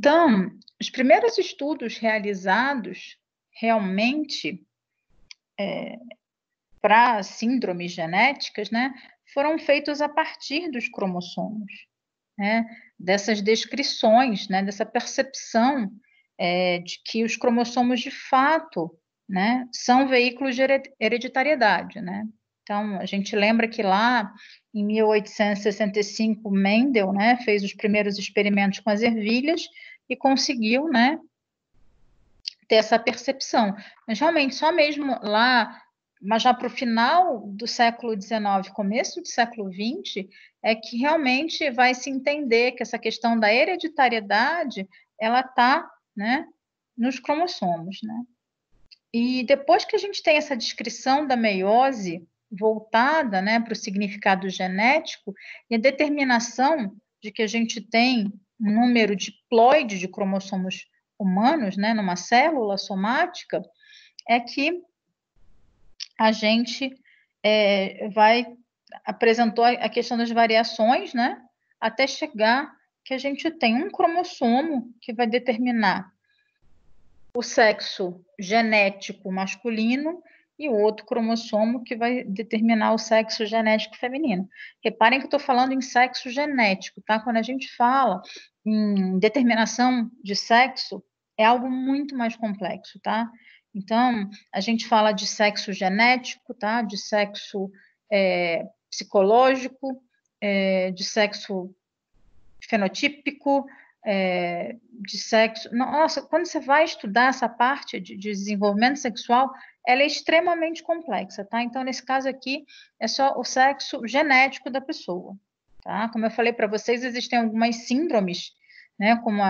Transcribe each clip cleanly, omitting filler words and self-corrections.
Então, os primeiros estudos realizados realmente para síndromes genéticas, né, foram feitos a partir dos cromossomos, né, dessas descrições, né, dessa percepção de que os cromossomos de fato, né, são veículos de hereditariedade, né. Então, a gente lembra que lá em 1865 Mendel, né, fez os primeiros experimentos com as ervilhas e conseguiu, né, ter essa percepção. Mas realmente, só mesmo lá, mas já para o final do século XIX, começo do século XX, é que realmente vai se entender que essa questão da hereditariedade, ela está, né, nos cromossomos, né? E depois que a gente tem essa descrição da meiose voltada, né, para o significado genético e a determinação de que a gente tem um número diploide de cromossomos humanos, né, numa célula somática, é que a gente apresentou a questão das variações, né, até chegar que a gente tem um cromossomo que vai determinar o sexo genético masculino e o outro cromossomo que vai determinar o sexo genético feminino. Reparem que eu estou falando em sexo genético, tá? Quando a gente fala em determinação de sexo, é algo muito mais complexo, tá? Então, a gente fala de sexo genético, tá? De sexo psicológico, de sexo fenotípico, de sexo. Nossa, quando você vai estudar essa parte de desenvolvimento sexual, ela é extremamente complexa, tá? Então, nesse caso aqui, é só o sexo genético da pessoa, tá? Como eu falei para vocês, existem algumas síndromes, né? Como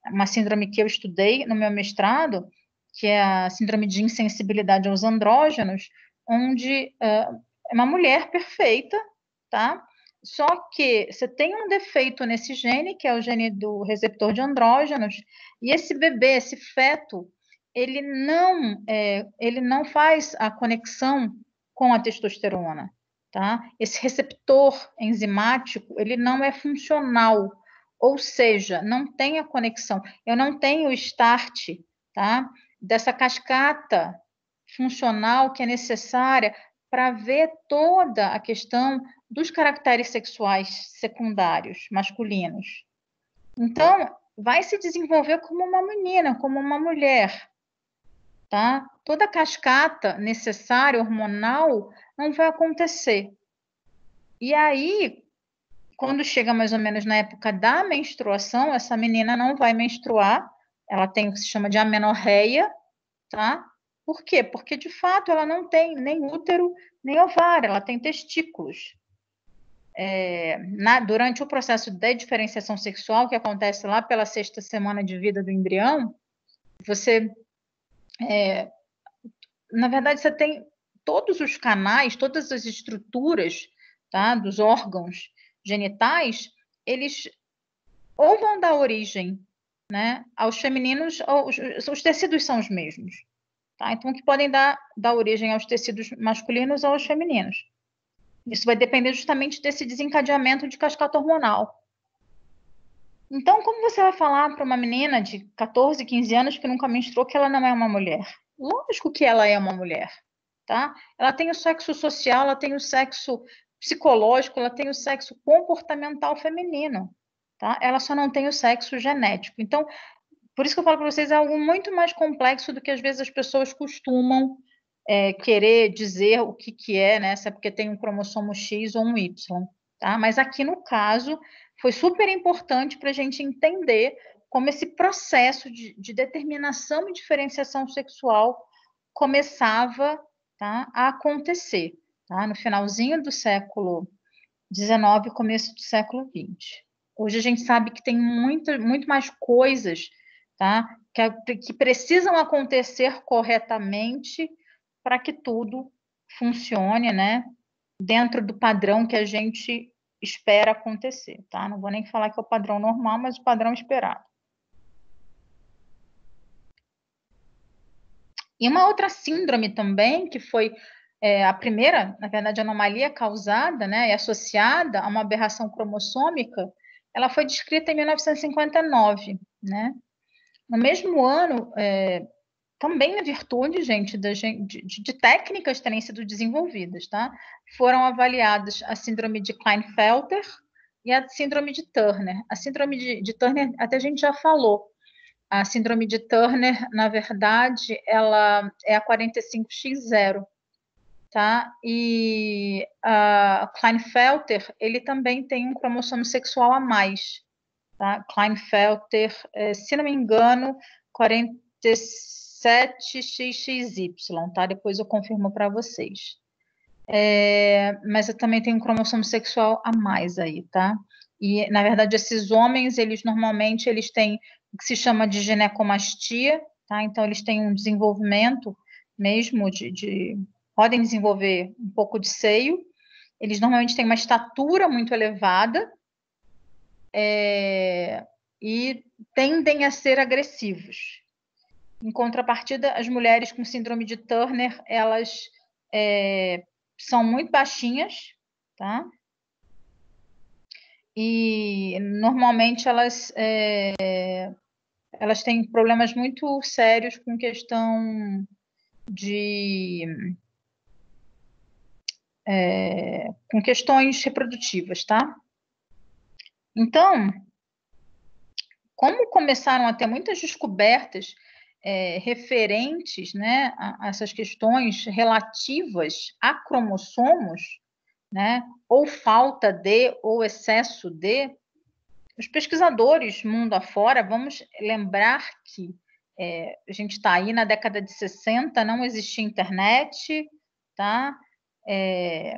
uma síndrome que eu estudei no meu mestrado, que é a síndrome de insensibilidade aos andrógenos, onde é uma mulher perfeita, tá? Só que você tem um defeito nesse gene, que é o gene do receptor de andrógenos, e esse bebê, esse feto, ele não faz a conexão com a testosterona, tá? Esse receptor enzimático, ele não é funcional, ou seja, não tem a conexão. Eu não tenho o start, tá? Dessa cascata funcional que é necessária para ver toda a questão dos caracteres sexuais secundários masculinos. Então, vai se desenvolver como uma menina, como uma mulher, tá? Toda a cascata necessária, hormonal, não vai acontecer. E aí, quando chega mais ou menos na época da menstruação, essa menina não vai menstruar, ela tem o que se chama de amenorreia, tá? Por quê? Porque, de fato, ela não tem nem útero, nem ovário, ela tem testículos. Durante o processo de diferenciação sexual, que acontece lá pela 6ª semana de vida do embrião, na verdade, você tem todos os canais, todas as estruturas, tá, dos órgãos genitais, eles ou vão dar origem, né, aos femininos, ou os tecidos são os mesmos, tá? Então, que podem dar origem aos tecidos masculinos ou aos femininos. Isso vai depender justamente desse desencadeamento de cascata hormonal. Então, como você vai falar para uma menina de 14, 15 anos que nunca menstruou que ela não é uma mulher? Lógico que ela é uma mulher, tá? Ela tem o sexo social, ela tem o sexo psicológico, ela tem o sexo comportamental feminino, tá? Ela só não tem o sexo genético. Então, por isso que eu falo para vocês, é algo muito mais complexo do que às vezes as pessoas costumam querer dizer o que é, né? Se é porque tem um cromossomo X ou um Y, tá? Mas aqui no caso, foi super importante para a gente entender como esse processo de determinação e diferenciação sexual começava, tá, a acontecer, tá? No finalzinho do século XIX, começo do século XX. Hoje a gente sabe que tem muito mais coisas, tá, que precisam acontecer corretamente para que tudo funcione, né, dentro do padrão que a gente espera acontecer, tá? Não vou nem falar que é o padrão normal, mas o padrão esperado. E uma outra síndrome também, que foi a primeira, na verdade, anomalia causada, né, e associada a uma aberração cromossômica, ela foi descrita em 1959, né? No mesmo ano, também na virtude, gente, de técnicas terem sido desenvolvidas, tá? Foram avaliadas a síndrome de Klinefelter e a síndrome de Turner. A síndrome de Turner, até a gente já falou. A síndrome de Turner, na verdade, ela é a 45X0, tá? E a Klinefelter, ele também tem um cromossomo sexual a mais, tá? Klinefelter, se não me engano, 47XXY, tá? Depois eu confirmo para vocês. Mas eu também tenho um cromossomo sexual a mais aí, tá? E, na verdade, esses homens, eles normalmente, eles têm o que se chama de ginecomastia, tá? Então, eles têm um desenvolvimento mesmo podem desenvolver um pouco de seio, eles normalmente têm uma estatura muito elevada, e tendem a ser agressivos. Em contrapartida, as mulheres com síndrome de Turner, elas são muito baixinhas, tá? E normalmente elas têm problemas muito sérios com questão com questões reprodutivas, tá? Então, como começaram a ter muitas descobertas referentes, né, a essas questões relativas a cromossomos, né, ou falta de, ou excesso de, os pesquisadores mundo afora, vamos lembrar que a gente está aí na década de 60, não existia internet, tá?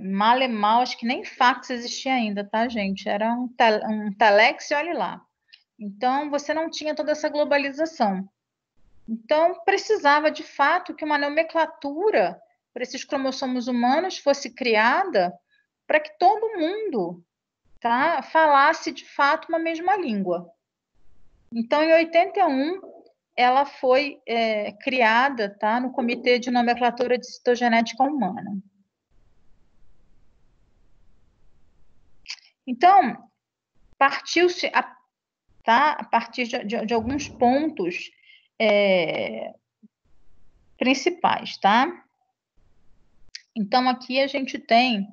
Mal e mal, acho que nem fax existia ainda, tá, gente? Era um telex e olhe lá. Então, você não tinha toda essa globalização. Então, precisava, de fato, que uma nomenclatura para esses cromossomos humanos fosse criada para que todo mundo, tá, falasse, de fato, uma mesma língua. Então, em 81, ela foi criada, tá, no Comitê de Nomenclatura de Citogenética Humana. Então, partiu-se a partir de alguns pontos principais, tá? Então, aqui a gente tem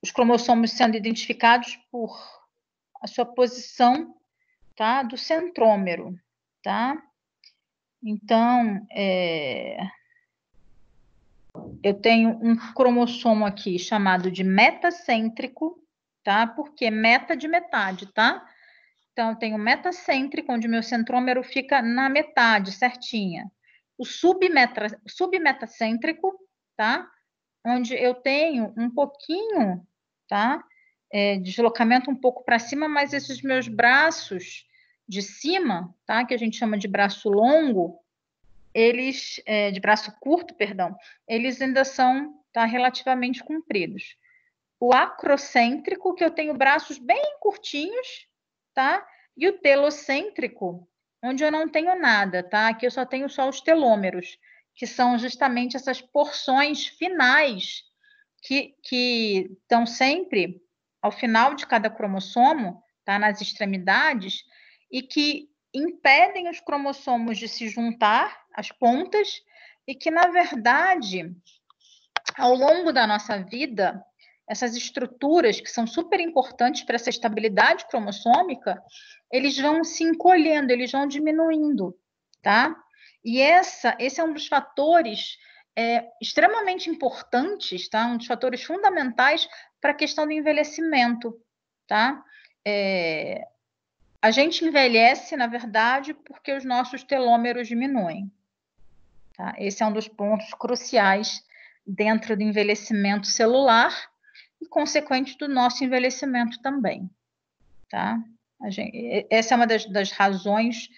os cromossomos sendo identificados por a sua posição, tá? Do centrômero, tá? Então, eu tenho um cromossomo aqui chamado de metacêntrico, tá? Porque meta de metade, tá? Então, eu tenho metacêntrico, onde meu centrômero fica na metade, certinha. O submetacêntrico, tá? Onde eu tenho um pouquinho, tá? Deslocamento um pouco para cima, mas esses meus braços de cima, tá? Que a gente chama de braço longo, eles, de braço curto, perdão, eles ainda são, tá, relativamente compridos. O acrocêntrico, que eu tenho braços bem curtinhos, tá? E o telocêntrico, onde eu não tenho nada, tá? Aqui eu só tenho só os telômeros, que são justamente essas porções finais que estão sempre ao final de cada cromossomo, tá? Nas extremidades, e que impedem os cromossomos de se juntar, as pontas, e que, na verdade, ao longo da nossa vida, essas estruturas que são super importantes para essa estabilidade cromossômica, eles vão se encolhendo, eles vão diminuindo, tá? E esse é um dos fatores extremamente importantes, tá? Um dos fatores fundamentais para a questão do envelhecimento, tá? A gente envelhece, na verdade, porque os nossos telômeros diminuem, tá? Esse é um dos pontos cruciais dentro do envelhecimento celular e consequente do nosso envelhecimento também, tá? Essa é uma das razões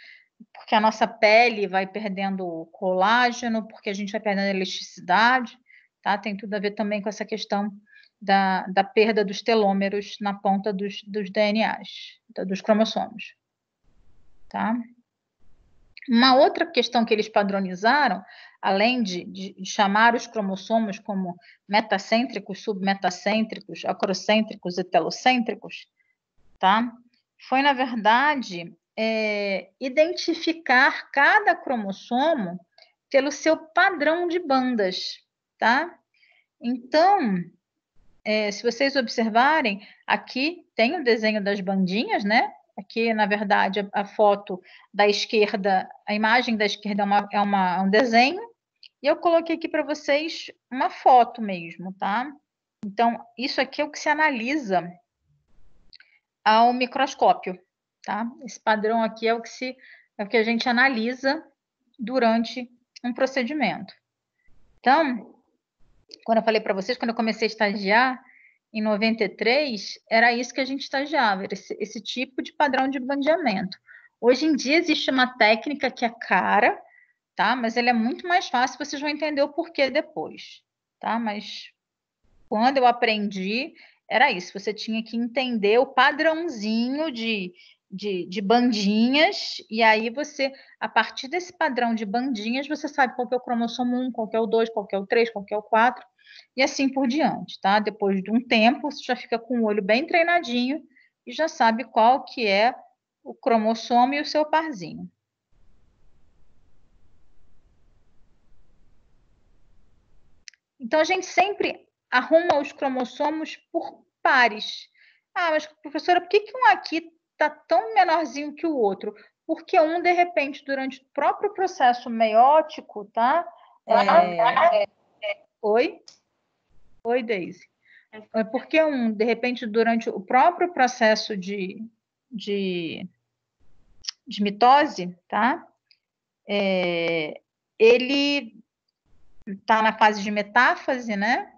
porque a nossa pele vai perdendo colágeno, porque a gente vai perdendo elasticidade, tá? Tem tudo a ver também com essa questão da perda dos telômeros na ponta dos DNAs, dos cromossomos, tá? Uma outra questão que eles padronizaram, além de chamar os cromossomos como metacêntricos, submetacêntricos, acrocêntricos e telocêntricos, tá? Foi, na verdade, identificar cada cromossomo pelo seu padrão de bandas, tá? Então, se vocês observarem, aqui tem o desenho das bandinhas, né? Aqui, na verdade, a foto da esquerda, a imagem da esquerda é um desenho, e eu coloquei aqui para vocês uma foto mesmo, tá? Então, isso aqui é o que se analisa ao microscópio, tá? Esse padrão aqui é o que a gente analisa durante um procedimento. Então, quando eu falei para vocês, quando eu comecei a estagiar, em 93, era isso que a gente estagiava, era esse tipo de padrão de bandeamento. Hoje em dia existe uma técnica que é cara, tá? Mas ela é muito mais fácil, vocês vão entender o porquê depois, tá? Mas quando eu aprendi, era isso, você tinha que entender o padrãozinho de bandinhas, e aí você, a partir desse padrão de bandinhas, você sabe qual que é o cromossomo 1, qual que é o 2, qual que é o 3, qual que é o 4, e assim por diante, tá? Depois de um tempo, você já fica com o olho bem treinadinho e já sabe qual que é o cromossomo e o seu parzinho. Então, a gente sempre arruma os cromossomos por pares. Ah, mas professora, por que um aqui está tão menorzinho que o outro? Porque um, de repente, durante o próprio processo meiótico, tá? Oi? Oi, Daisy. É porque um, de repente, durante o próprio processo de mitose, tá? Ele está na fase de metáfase, né?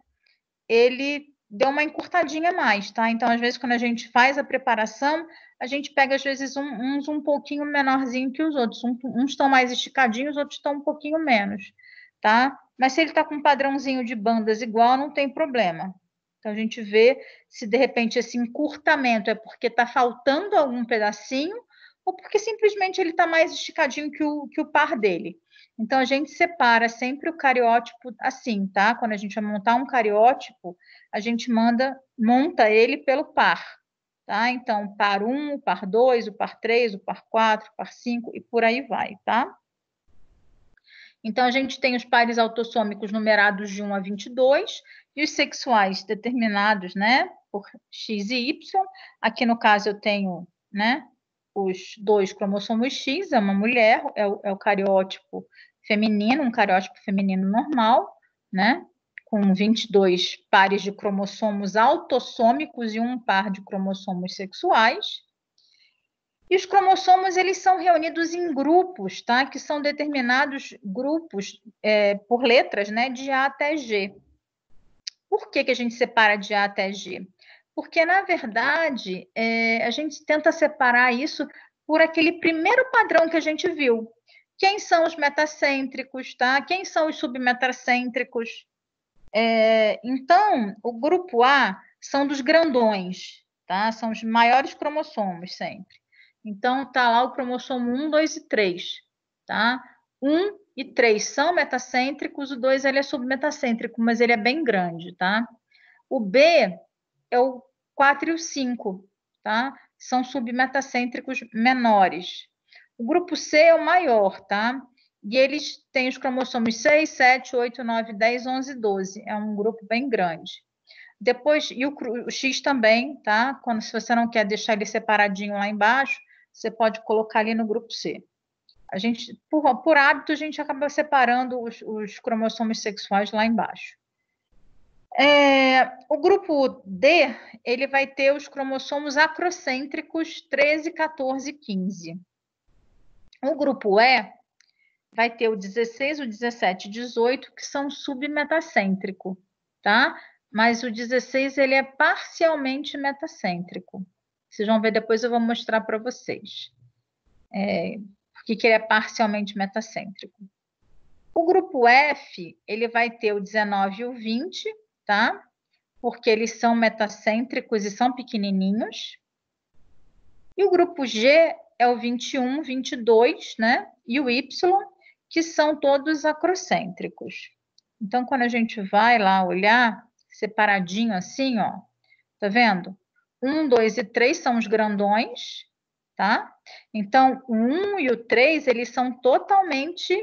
Ele deu uma encurtadinha a mais, tá? Então, às vezes, quando a gente faz a preparação, a gente pega, às vezes, uns um pouquinho menorzinho que os outros. Uns estão mais esticadinhos, outros estão um pouquinho menos, tá? Mas se ele está com um padrãozinho de bandas igual, não tem problema. Então, a gente vê se, de repente, esse encurtamento é porque está faltando algum pedacinho ou porque simplesmente ele está mais esticadinho que o par dele. Então, a gente separa sempre o cariótipo assim, tá? Quando a gente vai montar um cariótipo, a gente monta ele pelo par, tá? Então, par 1, o par 2, o par 3, o par 4, o par 5 e por aí vai, tá? Então, a gente tem os pares autossômicos numerados de 1 a 22 e os sexuais determinados, né, por X e Y. Aqui, no caso, eu tenho, né, os 2 cromossomos X, é uma mulher, é o cariótipo feminino, um cariótipo feminino normal, né, com 22 pares de cromossomos autossômicos e um par de cromossomos sexuais. E os cromossomos, eles são reunidos em grupos, tá? Que são determinados grupos por letras, né? De A até G. Por que a gente separa de A até G? Porque, na verdade, a gente tenta separar isso por aquele primeiro padrão que a gente viu. Quem são os metacêntricos, tá? Quem são os submetacêntricos? Então, o grupo A são dos grandões, tá? São os maiores cromossomos sempre. Então, tá lá o cromossomo 1, 2 e 3, tá? 1 e 3 são metacêntricos, o 2 ele é submetacêntrico, mas ele é bem grande, tá? O B é o 4 e o 5, tá? São submetacêntricos menores. O grupo C é o maior, tá? E eles têm os cromossomos 6, 7, 8, 9, 10, 11 e 12. É um grupo bem grande. Depois, e o X também, tá? Se você não quer deixar ele separadinho lá embaixo, você pode colocar ali no grupo C. A gente, por hábito, a gente acaba separando os cromossomos sexuais lá embaixo. O grupo D, ele vai ter os cromossomos acrocêntricos 13, 14 e 15. O grupo E vai ter o 16, o 17 e 18, que são submetacêntrico, tá? Mas o 16, ele é parcialmente metacêntrico. Vocês vão ver depois, eu vou mostrar para vocês. Por que ele é parcialmente metacêntrico. O grupo F, ele vai ter o 19 e o 20, tá? Porque eles são metacêntricos e são pequenininhos. E o grupo G é o 21, 22, né? E o Y, que são todos acrocêntricos. Então, quando a gente vai lá olhar, separadinho assim, ó, tá vendo? 1, 2 e 3 são os grandões, tá? Então, o 1 e o 3, eles são totalmente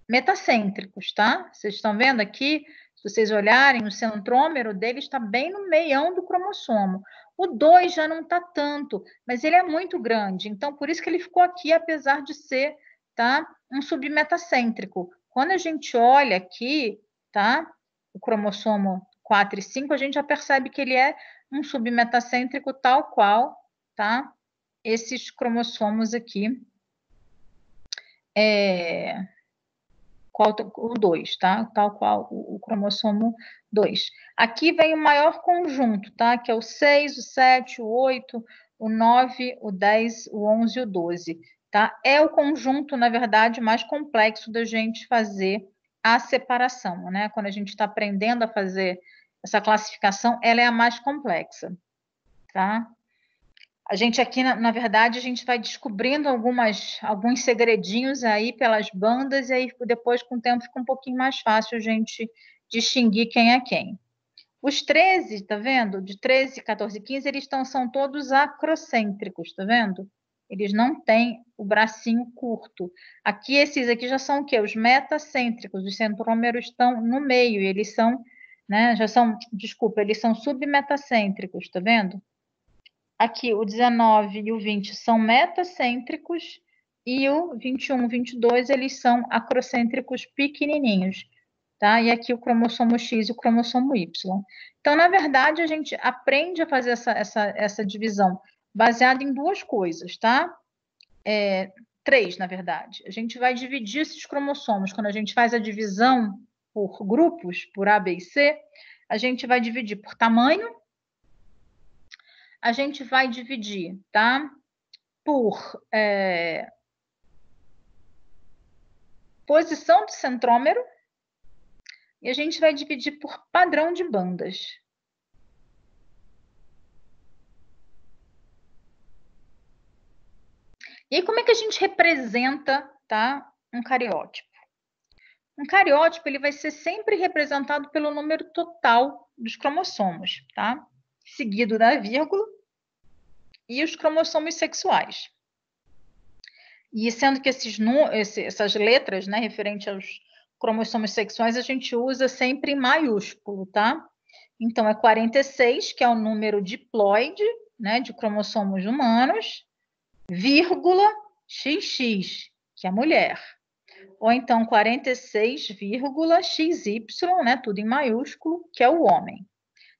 metacêntricos, tá? Vocês estão vendo aqui? Se vocês olharem, o centrômero dele está bem no meião do cromossomo. O 2 já não está tanto, mas ele é muito grande. Então, por isso que ele ficou aqui, apesar de ser, tá, um submetacêntrico. Quando a gente olha aqui, tá, o cromossomo 4 e 5, a gente já percebe que ele é um submetacêntrico tal qual, tá, esses cromossomos aqui, o 2, tá? Tal qual o cromossomo 2. Aqui vem o maior conjunto, tá? Que é o 6, o 7, o 8, o 9, o 10, o 11 e o 12, tá? É o conjunto, na verdade, mais complexo da gente fazer a separação, né? Quando a gente está aprendendo a fazer essa classificação, ela é a mais complexa, tá? A gente aqui, na verdade, a gente vai descobrindo alguns segredinhos aí pelas bandas, e aí depois, com o tempo, fica um pouquinho mais fácil a gente distinguir quem é quem. Os 13, tá vendo? De 13, 14 e 15, são todos acrocêntricos, tá vendo? Eles não têm o bracinho curto. Aqui, esses aqui já são o quê? Os metacêntricos. Os centrômeros estão no meio, e eles são, né, eles são submetacêntricos, tá vendo? Aqui, o 19 e o 20 são metacêntricos e o 21, 22, eles são acrocêntricos pequenininhos, tá? E aqui o cromossomo X e o cromossomo Y. Então, na verdade, a gente aprende a fazer essa divisão baseada em duas coisas, tá? Três, na verdade. A gente vai dividir esses cromossomos. Quando a gente faz a divisão por grupos, por A, B e C, a gente vai dividir por tamanho, a gente vai dividir, tá? Por posição do centrômero e a gente vai dividir por padrão de bandas. E aí, como é que a gente representa, tá, um cariótipo? Um cariótipo, ele vai ser sempre representado pelo número total dos cromossomos, tá? Seguido da vírgula e os cromossomos sexuais. E sendo que essas letras, né, referente aos cromossomos sexuais, a gente usa sempre em maiúsculo, tá? Então, é 46, que é o número diploide, né, de cromossomos humanos, vírgula XX, que é a mulher. Ou então 46, XY, né, tudo em maiúsculo, que é o homem.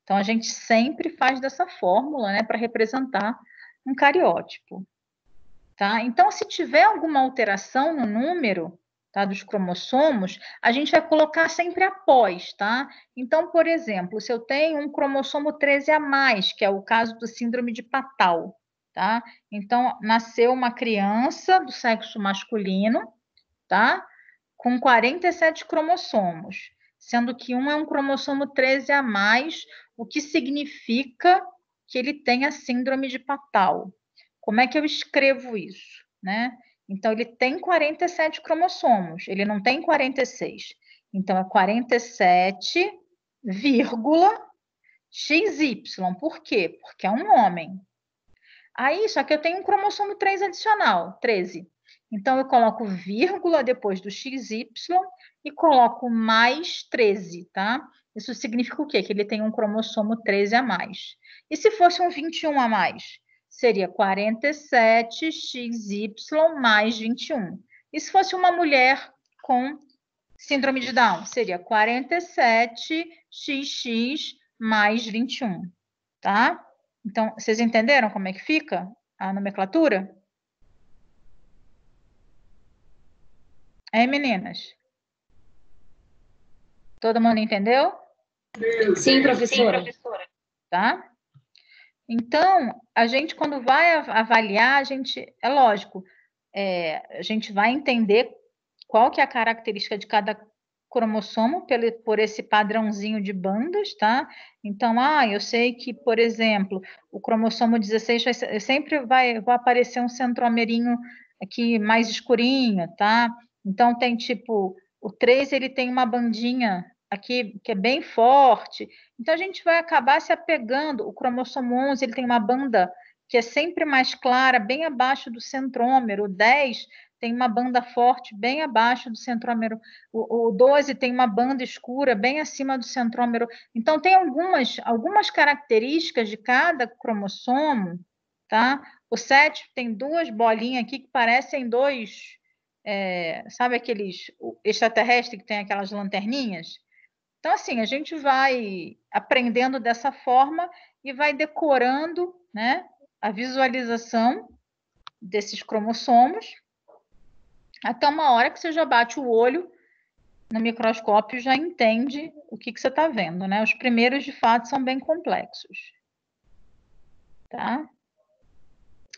Então, a gente sempre faz dessa fórmula, né, para representar um cariótipo. Tá? Então, se tiver alguma alteração no número, tá, dos cromossomos, a gente vai colocar sempre após, tá? Então, por exemplo, se eu tenho um cromossomo 13 a mais, que é o caso do síndrome de Patau, tá? Então, nasceu uma criança do sexo masculino, tá? Com 47 cromossomos, sendo que um é um cromossomo 13 a mais, o que significa que ele tem a síndrome de Patau. Como é que eu escrevo isso, né? Então, ele tem 47 cromossomos, ele não tem 46. Então, é 47, XY. Por quê? Porque é um homem. Aí, só que eu tenho um cromossomo 3 adicional, 13. Então, eu coloco vírgula depois do XY e coloco mais 13, tá? Isso significa o quê? Que ele tem um cromossomo 13 a mais. E se fosse um 21 a mais? Seria 47 XY mais 21. E se fosse uma mulher com síndrome de Down? Seria 47 XX mais 21, tá? Então, vocês entenderam como é que fica a nomenclatura? Meninas? Todo mundo entendeu? Sim, professora. Sim, professora. Tá? Então, a gente, quando vai avaliar, é lógico, a gente vai entender qual que é a característica de cada cromossomo por esse padrãozinho de bandas, tá? Então, eu sei que, por exemplo, o cromossomo 16 sempre vai aparecer um centromerinho aqui mais escurinho, tá? Então, tem tipo, o 3 ele tem uma bandinha, aqui que é bem forte. Então, a gente vai acabar se apegando. O cromossomo 11, ele tem uma banda que é sempre mais clara, bem abaixo do centrômero. O 10 tem uma banda forte bem abaixo do centrômero. O 12 tem uma banda escura bem acima do centrômero. Então, tem algumas características de cada cromossomo, tá? O 7 tem duas bolinhas aqui que parecem dois, sabe aqueles extraterrestres que tem aquelas lanterninhas? Então, assim, a gente vai aprendendo dessa forma e vai decorando, né, a visualização desses cromossomos, até uma hora que você já bate o olho no microscópio e já entende o que você está vendo, né? Os primeiros, de fato, são bem complexos. Tá?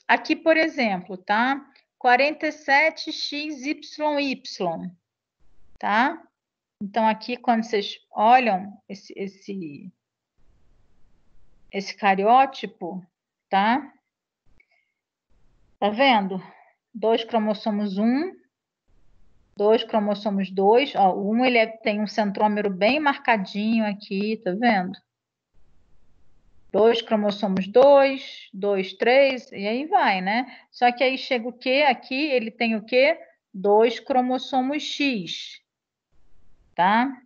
Aqui, por exemplo, tá? 47XYY, tá? Então, aqui, quando vocês olham esse cariótipo, tá? Tá vendo? 2 cromossomos 1, 2 cromossomos 2. Ó, o 1 ele tem um centrômero bem marcadinho aqui, tá vendo? 2 cromossomos 2, 2, 3, e aí vai, né? Só que aí chega o quê? Aqui ele tem o quê? 2 cromossomos X, tá?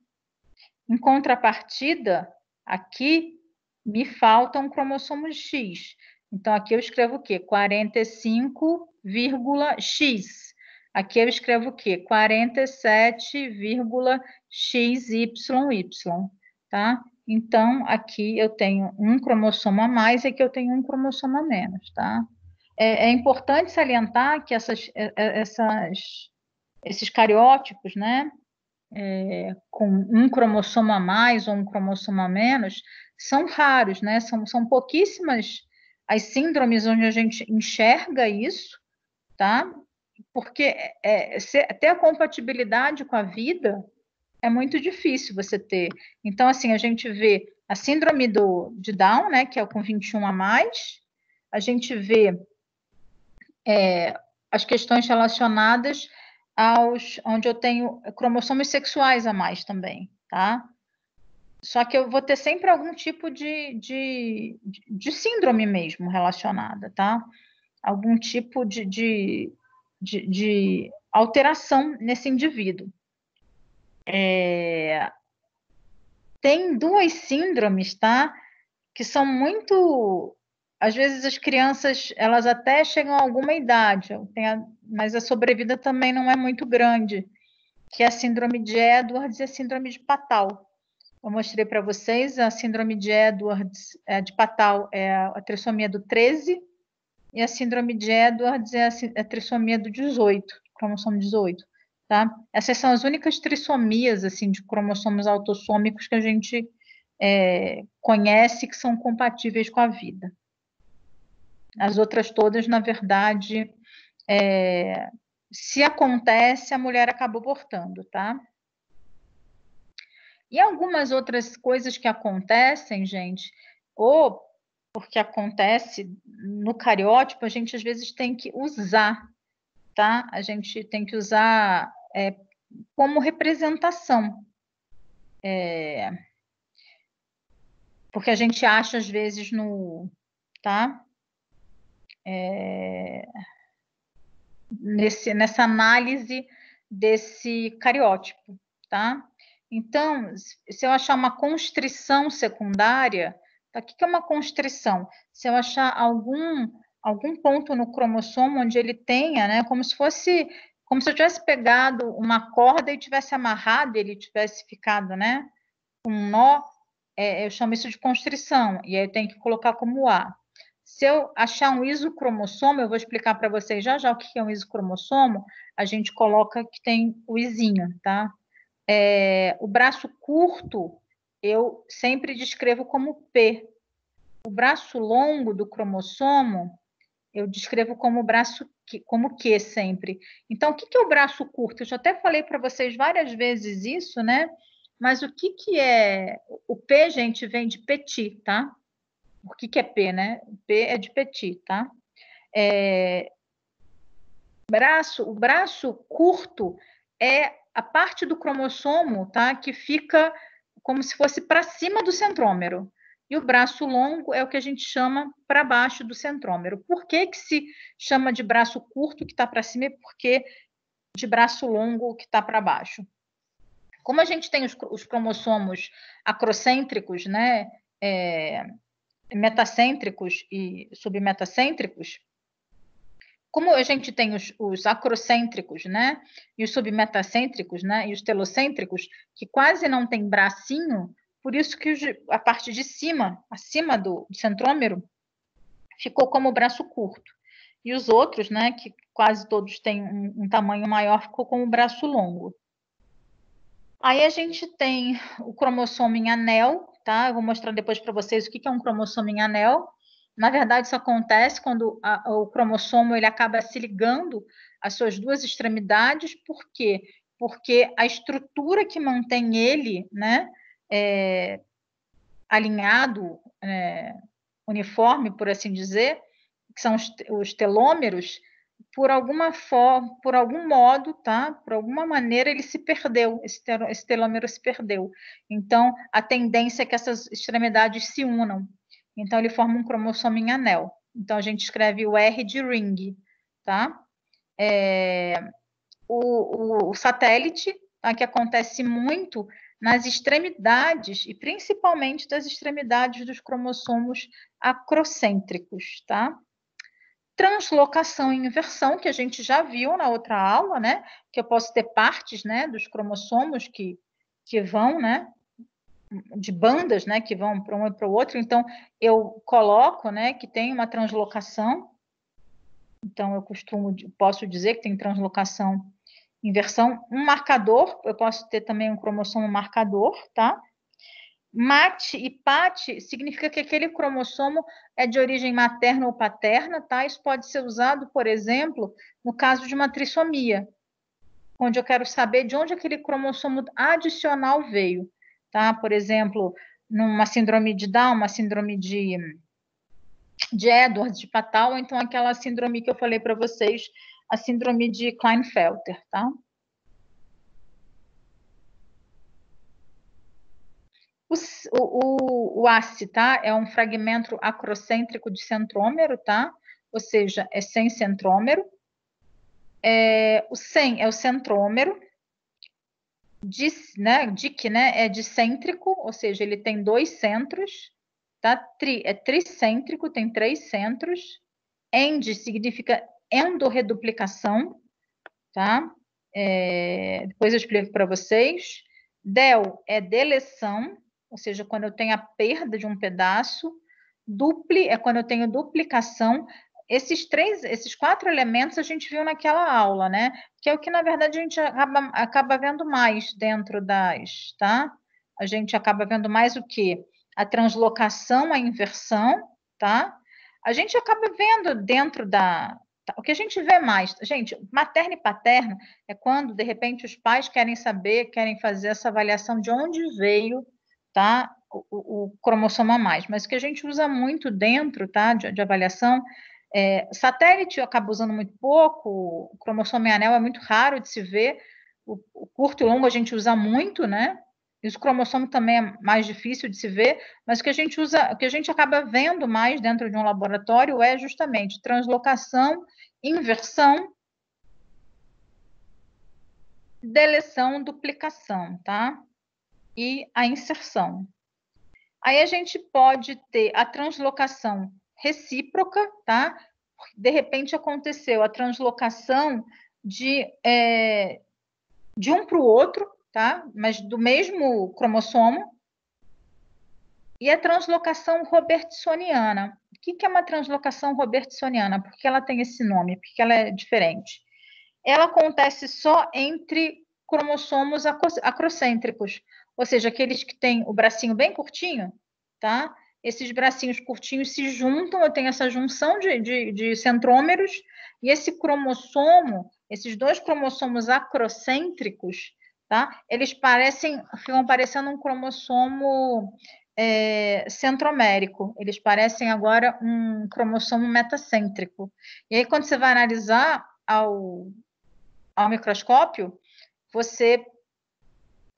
Em contrapartida, aqui me falta um cromossomo X. Então, aqui eu escrevo o quê? 45,X. Aqui eu escrevo o quê? 47,XYY, tá? Então, aqui eu tenho um cromossomo a mais e aqui eu tenho um cromossomo a menos, tá? É importante salientar que esses cariótipos, né? Com um cromossomo a mais ou um cromossomo a menos, são raros, né? São pouquíssimas as síndromes onde a gente enxerga isso, tá? Porque ter a compatibilidade com a vida é muito difícil você ter. Então, assim, a gente vê a síndrome de Down, né? Que é o com 21 a mais, a gente vê as questões relacionadas onde eu tenho cromossomos sexuais a mais também, tá? Só que eu vou ter sempre algum tipo de síndrome mesmo relacionada, tá? Algum tipo de alteração nesse indivíduo. Tem duas síndromes, tá? Que são muito... Às vezes as crianças, elas até chegam a alguma idade, mas a sobrevida também não é muito grande, que é a síndrome de Edwards e a síndrome de Patau. Eu mostrei para vocês a síndrome de Edwards, de Patau, é a trissomia do 13, e a síndrome de Edwards é a trissomia do 18, cromossomo 18, tá? Essas são as únicas trissomias, assim, de cromossomos autossômicos que a gente conhece que são compatíveis com a vida. As outras todas, na verdade, se acontece, a mulher acaba abortando, tá? E algumas outras coisas que acontecem, gente, ou porque acontece no cariótipo, a gente às vezes tem que usar, tá? A gente tem que usar como representação. Porque a gente acha, às vezes, tá? Nessa análise desse cariótipo, tá? Então, se eu achar uma constrição secundária, tá? O que é uma constrição? Se eu achar algum ponto no cromossomo onde ele tenha, né, como se eu tivesse pegado uma corda e tivesse amarrado, ele tivesse ficado, né, um nó, eu chamo isso de constrição, e aí eu tenho que colocar como A. Se eu achar um isocromossomo, eu vou explicar para vocês já o que é um isocromossomo, a gente coloca que tem o izinho, tá? O braço curto, eu sempre descrevo como P. O braço longo do cromossomo, eu descrevo como como Q sempre. Então, o que é o braço curto? Eu já até falei para vocês várias vezes isso, né? Mas o que é... O P, gente, vem de petit, tá? O que é P, né? P é de petit, tá? O braço curto é a parte do cromossomo, tá? Que fica como se fosse para cima do centrômero. E o braço longo é o que a gente chama para baixo do centrômero. Por que que se chama de braço curto que está para cima e por que de braço longo que está para baixo? Como a gente tem os cromossomos acrocêntricos, né, metacêntricos e submetacêntricos, como a gente tem os acrocêntricos, né, e os submetacêntricos, né, e os telocêntricos, que quase não tem bracinho, por isso que a parte de cima, acima do centrômero, ficou como braço curto. E os outros, né, que quase todos têm um tamanho maior, ficou como braço longo. Aí a gente tem o cromossomo em anel, tá? Eu vou mostrar depois para vocês o que é um cromossomo em anel. Na verdade, isso acontece quando o cromossomo ele acaba se ligando às suas duas extremidades. Por quê? Porque a estrutura que mantém ele, né, alinhado, uniforme, por assim dizer, que são os telômeros, por alguma forma, por algum modo, tá? Por alguma maneira ele se perdeu, esse telômero se perdeu. Então, a tendência é que essas extremidades se unam. Então, ele forma um cromossomo em anel. Então, a gente escreve o R de ring, tá? O satélite, tá? Que acontece muito nas extremidades, e principalmente das extremidades dos cromossomos acrocêntricos, tá? Translocação e inversão, que a gente já viu na outra aula, né? Que eu posso ter partes, né, dos cromossomos que vão, né, de bandas, né, que vão para um e para o outro. Então, eu coloco, né, que tem uma translocação. Então, posso dizer que tem translocação, inversão. Um marcador, eu posso ter também um cromossomo marcador, tá? MAT e PAT significa que aquele cromossomo é de origem materna ou paterna, tá? Isso pode ser usado, por exemplo, no caso de uma trissomia, onde eu quero saber de onde aquele cromossomo adicional veio, tá? Por exemplo, numa síndrome de Down, uma síndrome de Edwards, de Patau, ou então aquela síndrome que eu falei para vocês, a síndrome de Klinefelter, tá? O ACE, tá? É um fragmento acrocêntrico de centrômero, tá? Ou seja, é sem centrômero. O 100 é o centrômero. DIC, né? É dicêntrico, ou seja, ele tem 2 centros. Tá? É tricêntrico, tem 3 centros. END significa endorreduplicação, tá? Depois eu explico para vocês. DEL é deleção, ou seja, quando eu tenho a perda de um pedaço. Dupli é quando eu tenho duplicação. Esses 4 elementos a gente viu naquela aula, né? Que é o que, na verdade, a gente acaba vendo mais dentro tá? A gente acaba vendo mais o quê? A translocação, a inversão, tá? A gente acaba vendo dentro o que a gente vê mais, gente, materno e paterno é quando, de repente, os pais querem saber, querem fazer essa avaliação de onde veio, tá, o cromossomo a mais. Mas o que a gente usa muito dentro, tá, de avaliação, satélite eu acabo usando muito pouco, o cromossomo em anel é muito raro de se ver, o curto e longo a gente usa muito, né, e os cromossomos também é mais difícil de se ver, mas o que a gente usa, o que a gente acaba vendo mais dentro de um laboratório é justamente translocação, inversão, deleção, duplicação, tá? E a inserção. Aí a gente pode ter a translocação recíproca, tá? De repente aconteceu a translocação de um para o outro, tá? Mas do mesmo cromossomo. E a translocação robertsoniana. O que é uma translocação robertsoniana? Por que ela tem esse nome? Por que ela é diferente? Ela acontece só entre cromossomos acrocêntricos, ou seja, aqueles que têm o bracinho bem curtinho, tá? Esses bracinhos curtinhos se juntam, eu tenho essa junção de centrômeros, e esse cromossomo, esses 2 cromossomos acrocêntricos, tá? Eles ficam parecendo um cromossomo centromérico, eles parecem agora um cromossomo metacêntrico. E aí, quando você vai analisar ao microscópio, você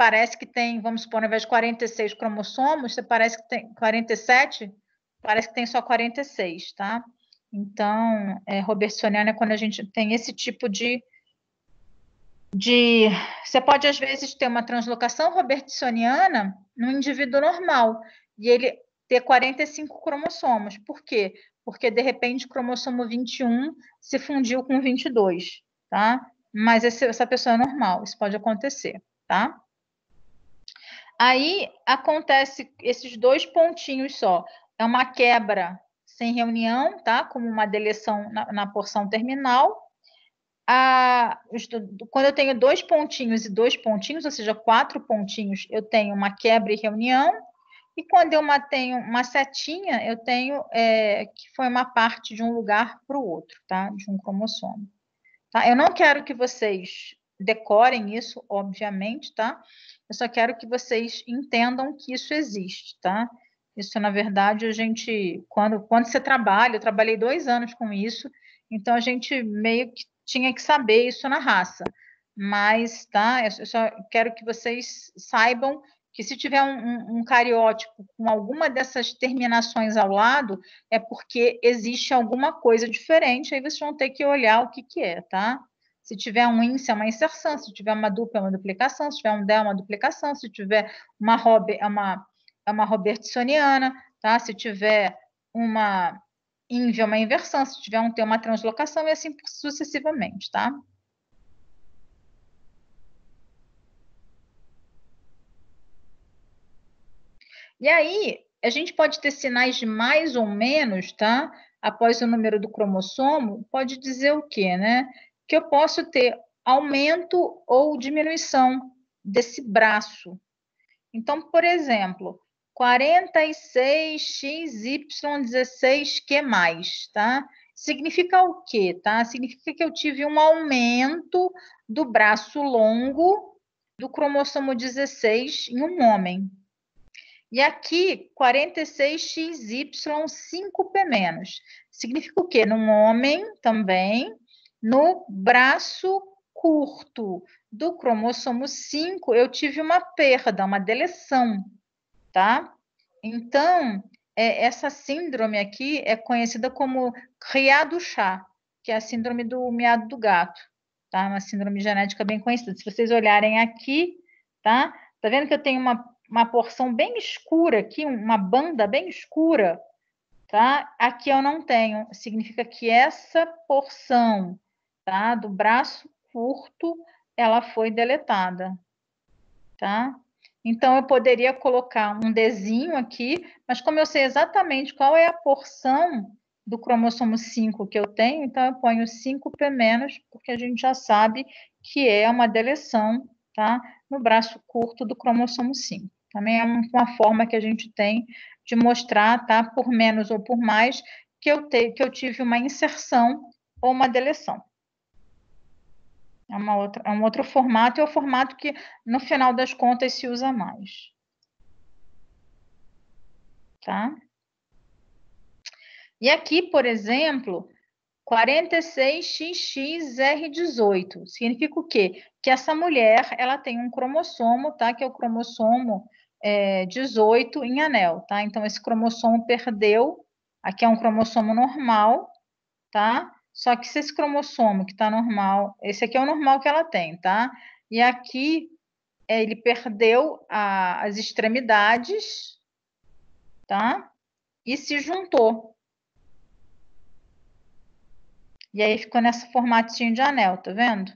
parece que tem, vamos supor, ao invés de 46 cromossomos, você parece que tem 47, parece que tem só 46, tá? Então, robertsoniana é quando a gente tem esse tipo de... Você pode, às vezes, ter uma translocação robertsoniana no indivíduo normal, e ele ter 45 cromossomos. Por quê? Porque, de repente, o cromossomo 21 se fundiu com 22, tá? Mas essa pessoa é normal, isso pode acontecer, tá? Aí, acontece esses 2 pontinhos só. É uma quebra sem reunião, tá? Como uma deleção na porção terminal. Quando eu tenho 2 pontinhos e 2 pontinhos, ou seja, 4 pontinhos, eu tenho uma quebra e reunião. E quando eu tenho uma setinha, eu tenho que foi uma parte de um lugar para o outro, tá? De um cromossomo. Tá? Eu não quero que vocês decorem isso, obviamente, tá? Eu só quero que vocês entendam que isso existe, tá? Isso, na verdade, a gente, quando você trabalha, eu trabalhei 2 anos com isso, então a gente meio que tinha que saber isso na raça. Mas, tá? Eu só quero que vocês saibam que se tiver um cariótipo com alguma dessas terminações ao lado, é porque existe alguma coisa diferente, aí vocês vão ter que olhar o que é, tá? Se tiver um índice, é uma inserção, se tiver uma dupla, é uma duplicação, se tiver um del, é uma duplicação, se tiver uma uma robertsoniana, tá? Se tiver uma ínvia, é uma inversão, se tiver um T, uma translocação, e assim sucessivamente, tá? E aí, a gente pode ter sinais de mais ou menos, tá? Após o número do cromossomo, pode dizer o quê, né? Que eu posso ter aumento ou diminuição desse braço. Então, por exemplo, 46XY16Q+, tá? Significa o quê, tá? Significa que eu tive um aumento do braço longo do cromossomo 16 em um homem. E aqui, 46XY5P-. Significa o quê? Num homem também, no braço curto do cromossomo 5, eu tive uma perda, uma deleção, tá? Então, essa síndrome aqui é conhecida como Cria-du-Chat, que é a síndrome do miado do gato, tá? Uma síndrome genética bem conhecida. Se vocês olharem aqui, tá? Tá vendo que eu tenho uma porção bem escura aqui, uma banda bem escura, tá? Aqui eu não tenho. Significa que essa porção, tá? Do braço curto, ela foi deletada, tá? Então, eu poderia colocar um Dzinho aqui, mas como eu sei exatamente qual é a porção do cromossomo 5 que eu tenho, então eu ponho 5P-, porque a gente já sabe que é uma deleção, tá? No braço curto do cromossomo 5. Também é uma forma que a gente tem de mostrar, tá? Por menos ou por mais, que eu tive uma inserção ou uma deleção. É um outro formato, e é o formato que, no final das contas, se usa mais. Tá? E aqui, por exemplo, 46XX-R18. Significa o quê? Que essa mulher, ela tem um cromossomo, tá? Que é o cromossomo 18 em anel, tá? Então, esse cromossomo perdeu. Aqui é um cromossomo normal, tá? Só que se esse cromossomo que está normal, esse aqui é o normal que ela tem, tá? E aqui ele perdeu as extremidades, tá? E se juntou. E aí ficou nesse formatinho de anel, tá vendo?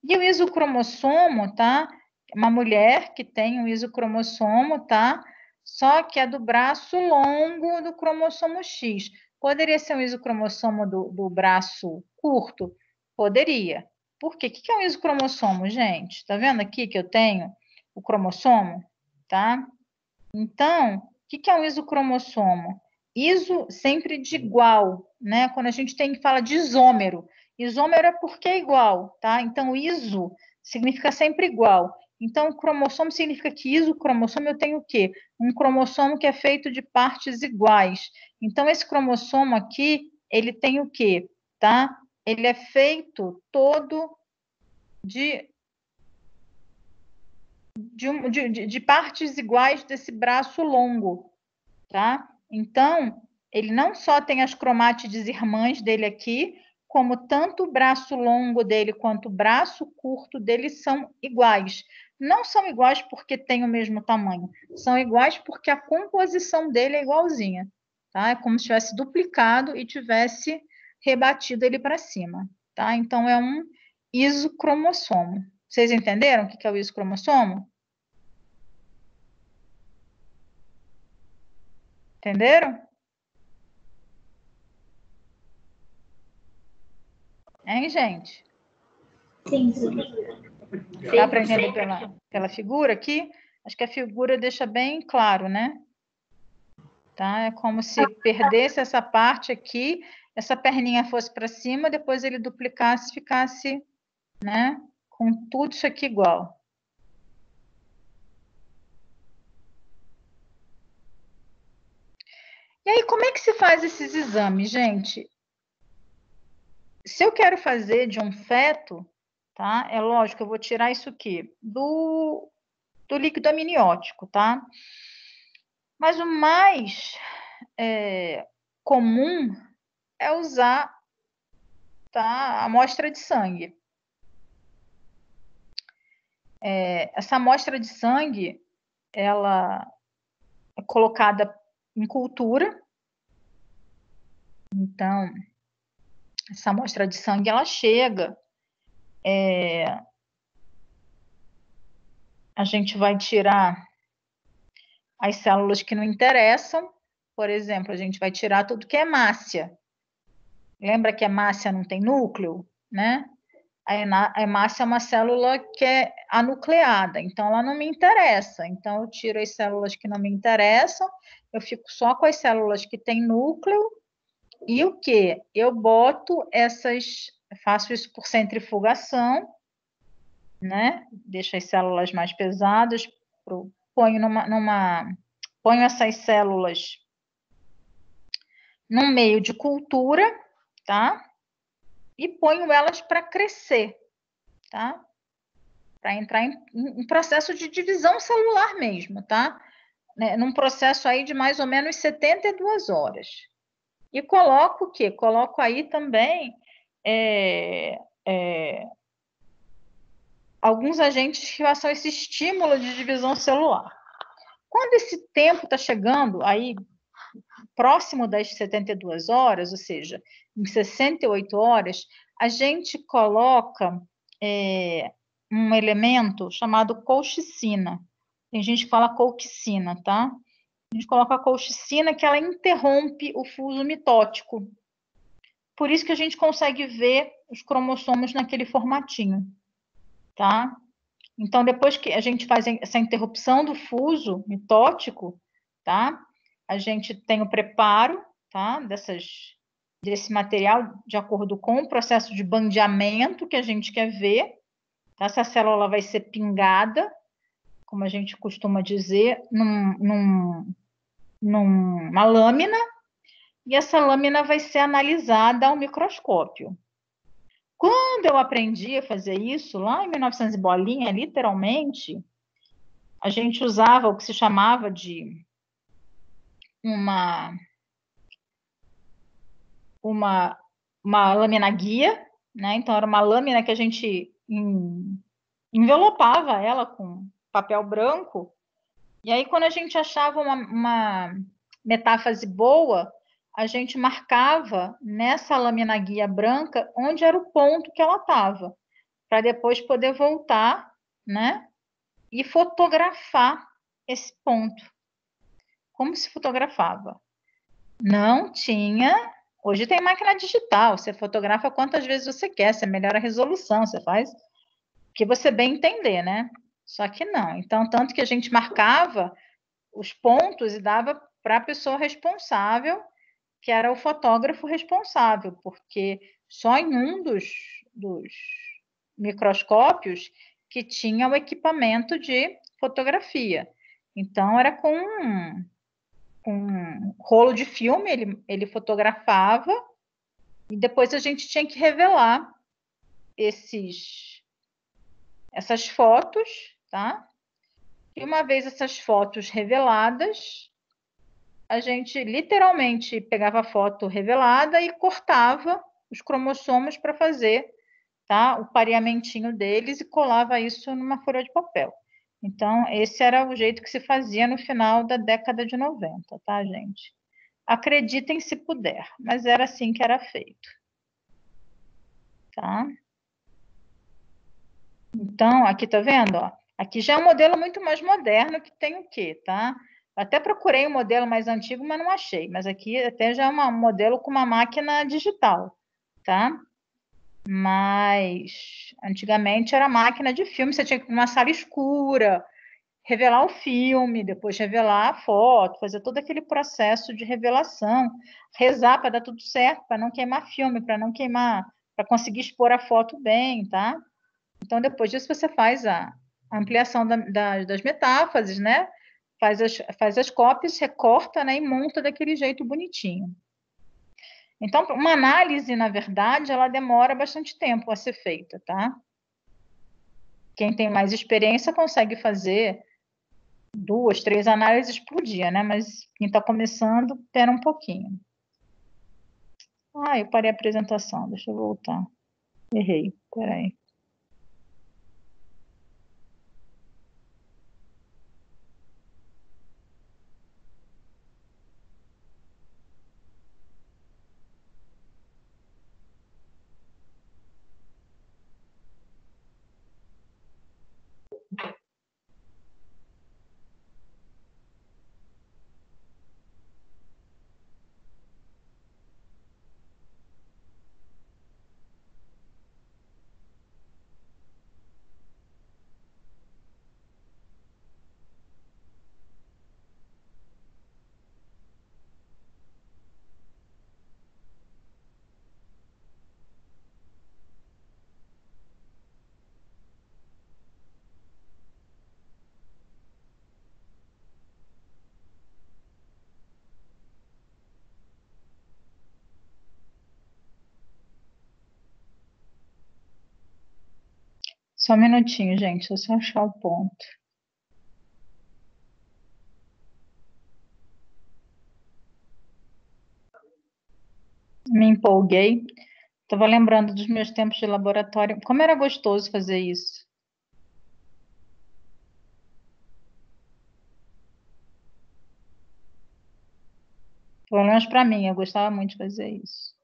E o isocromossomo, tá? Uma mulher que tem um isocromossomo, tá? Só que é do braço longo do cromossomo X. Poderia ser um isocromossomo do braço curto? Poderia. Por quê? O que é um isocromossomo, gente? Tá vendo aqui que eu tenho o cromossomo? Tá? Então, o que é um isocromossomo? Iso sempre de igual, né? Quando a gente fala de isômero. Isômero é porque é igual, tá? Então, iso significa sempre igual. Então, cromossomo significa que isocromossomo eu tenho o quê? Um cromossomo que é feito de partes iguais. Então, esse cromossomo aqui, ele tem o quê? Tá? Ele é feito todo de de partes iguais desse braço longo, tá? Então, ele não só tem as cromátides irmãs dele aqui, como tanto o braço longo dele quanto o braço curto dele são iguais. Não são iguais porque têm o mesmo tamanho, são iguais porque a composição dele é igualzinha, tá? É como se tivesse duplicado e tivesse rebatido ele para cima, tá? Então, é um isocromossomo. Vocês entenderam o que é o isocromossomo? Entenderam? Hein, gente? Sim. Está aprendendo pela figura aqui? Acho que a figura deixa bem claro, né? Tá? É como se perdesse essa parte aqui, essa perninha fosse para cima, depois ele duplicasse, ficasse, né? Com tudo isso aqui igual. E aí, como é que se faz esses exames, gente? Se eu quero fazer de um feto, tá? É lógico, eu vou tirar isso aqui do líquido amniótico, tá? Mas o mais comum é usar, tá, a amostra de sangue. Essa amostra de sangue, ela é colocada em cultura. Então, essa amostra de sangue, ela chega. A gente vai tirar as células que não interessam. Por exemplo, a gente vai tirar tudo que é hemácia. Lembra que a hemácia não tem núcleo, né? A hemácia é uma célula que é anucleada, então ela não me interessa. Então eu tiro as células que não me interessam, eu fico só com as células que têm núcleo. E o que? Eu boto faço isso por centrifugação, né? Deixo as células mais pesadas, ponho ponho essas células num meio de cultura, tá? E ponho elas para crescer, tá? Para entrar em processo de divisão celular mesmo, tá? Num processo aí de mais ou menos 72 horas. E coloco o quê? Coloco aí também alguns agentes que façam esse estímulo de divisão celular. Quando esse tempo está chegando aí próximo das 72 horas, ou seja, em 68 horas, a gente coloca um elemento chamado colchicina. Tem gente que fala colchicina, tá? A gente coloca a colchicina que ela interrompe o fuso mitótico. Por isso que a gente consegue ver os cromossomos naquele formatinho, tá? Então, depois que a gente faz essa interrupção do fuso mitótico, tá? A gente tem o preparo, tá? Desse material de acordo com o processo de bandeamento que a gente quer ver. Tá? Essa célula vai ser pingada, como a gente costuma dizer, numa lâmina, e essa lâmina vai ser analisada ao microscópio. Quando eu aprendi a fazer isso, lá em 1900 e bolinha, literalmente, a gente usava o que se chamava de uma lâmina guia, né? Então, era uma lâmina que a gente envelopava ela com papel branco, e aí, quando a gente achava uma metáfase boa, a gente marcava nessa lâmina guia branca onde era o ponto que ela estava, para depois poder voltar, né? E fotografar esse ponto. Como se fotografava? Não tinha. Hoje tem máquina digital, você fotografa quantas vezes você quer, você melhora a resolução, você faz o que você bem entender, né? Só que não. Então, tanto que a gente marcava os pontos e dava para a pessoa responsável, que era o fotógrafo responsável, porque só em um dos microscópios que tinha o equipamento de fotografia. Então, era com um rolo de filme, ele fotografava, e depois a gente tinha que revelar essas fotos, tá? E uma vez essas fotos reveladas, a gente literalmente pegava a foto revelada e cortava os cromossomos para fazer, tá, o pareamentinho deles e colava isso numa folha de papel. Então, esse era o jeito que se fazia no final da década de 90, tá, gente? Acreditem se puder, mas era assim que era feito. Tá? Então, aqui tá vendo? Ó? Aqui já é um modelo muito mais moderno que tem o quê, tá? Até procurei um modelo mais antigo, mas não achei. Mas aqui até já é um modelo com uma máquina digital, tá? Mas antigamente era máquina de filme, você tinha que ir numa sala escura, revelar o filme, depois revelar a foto, fazer todo aquele processo de revelação, rezar para dar tudo certo, para não queimar filme, para não queimar, para conseguir expor a foto bem, tá? Então, depois disso, você faz a ampliação das metáfases, né? Faz as cópias, recorta, né? E monta daquele jeito bonitinho. Então, uma análise, na verdade, ela demora bastante tempo a ser feita, tá? Quem tem mais experiência consegue fazer 2, 3 análises por dia, né? Mas quem está começando, espera um pouquinho. Ah, eu parei a apresentação, deixa eu voltar. Errei, peraí. Só um minutinho, gente, deixa eu só achar o ponto. Me empolguei. Estava lembrando dos meus tempos de laboratório. Como era gostoso fazer isso. Pelo menos para mim, eu gostava muito de fazer isso.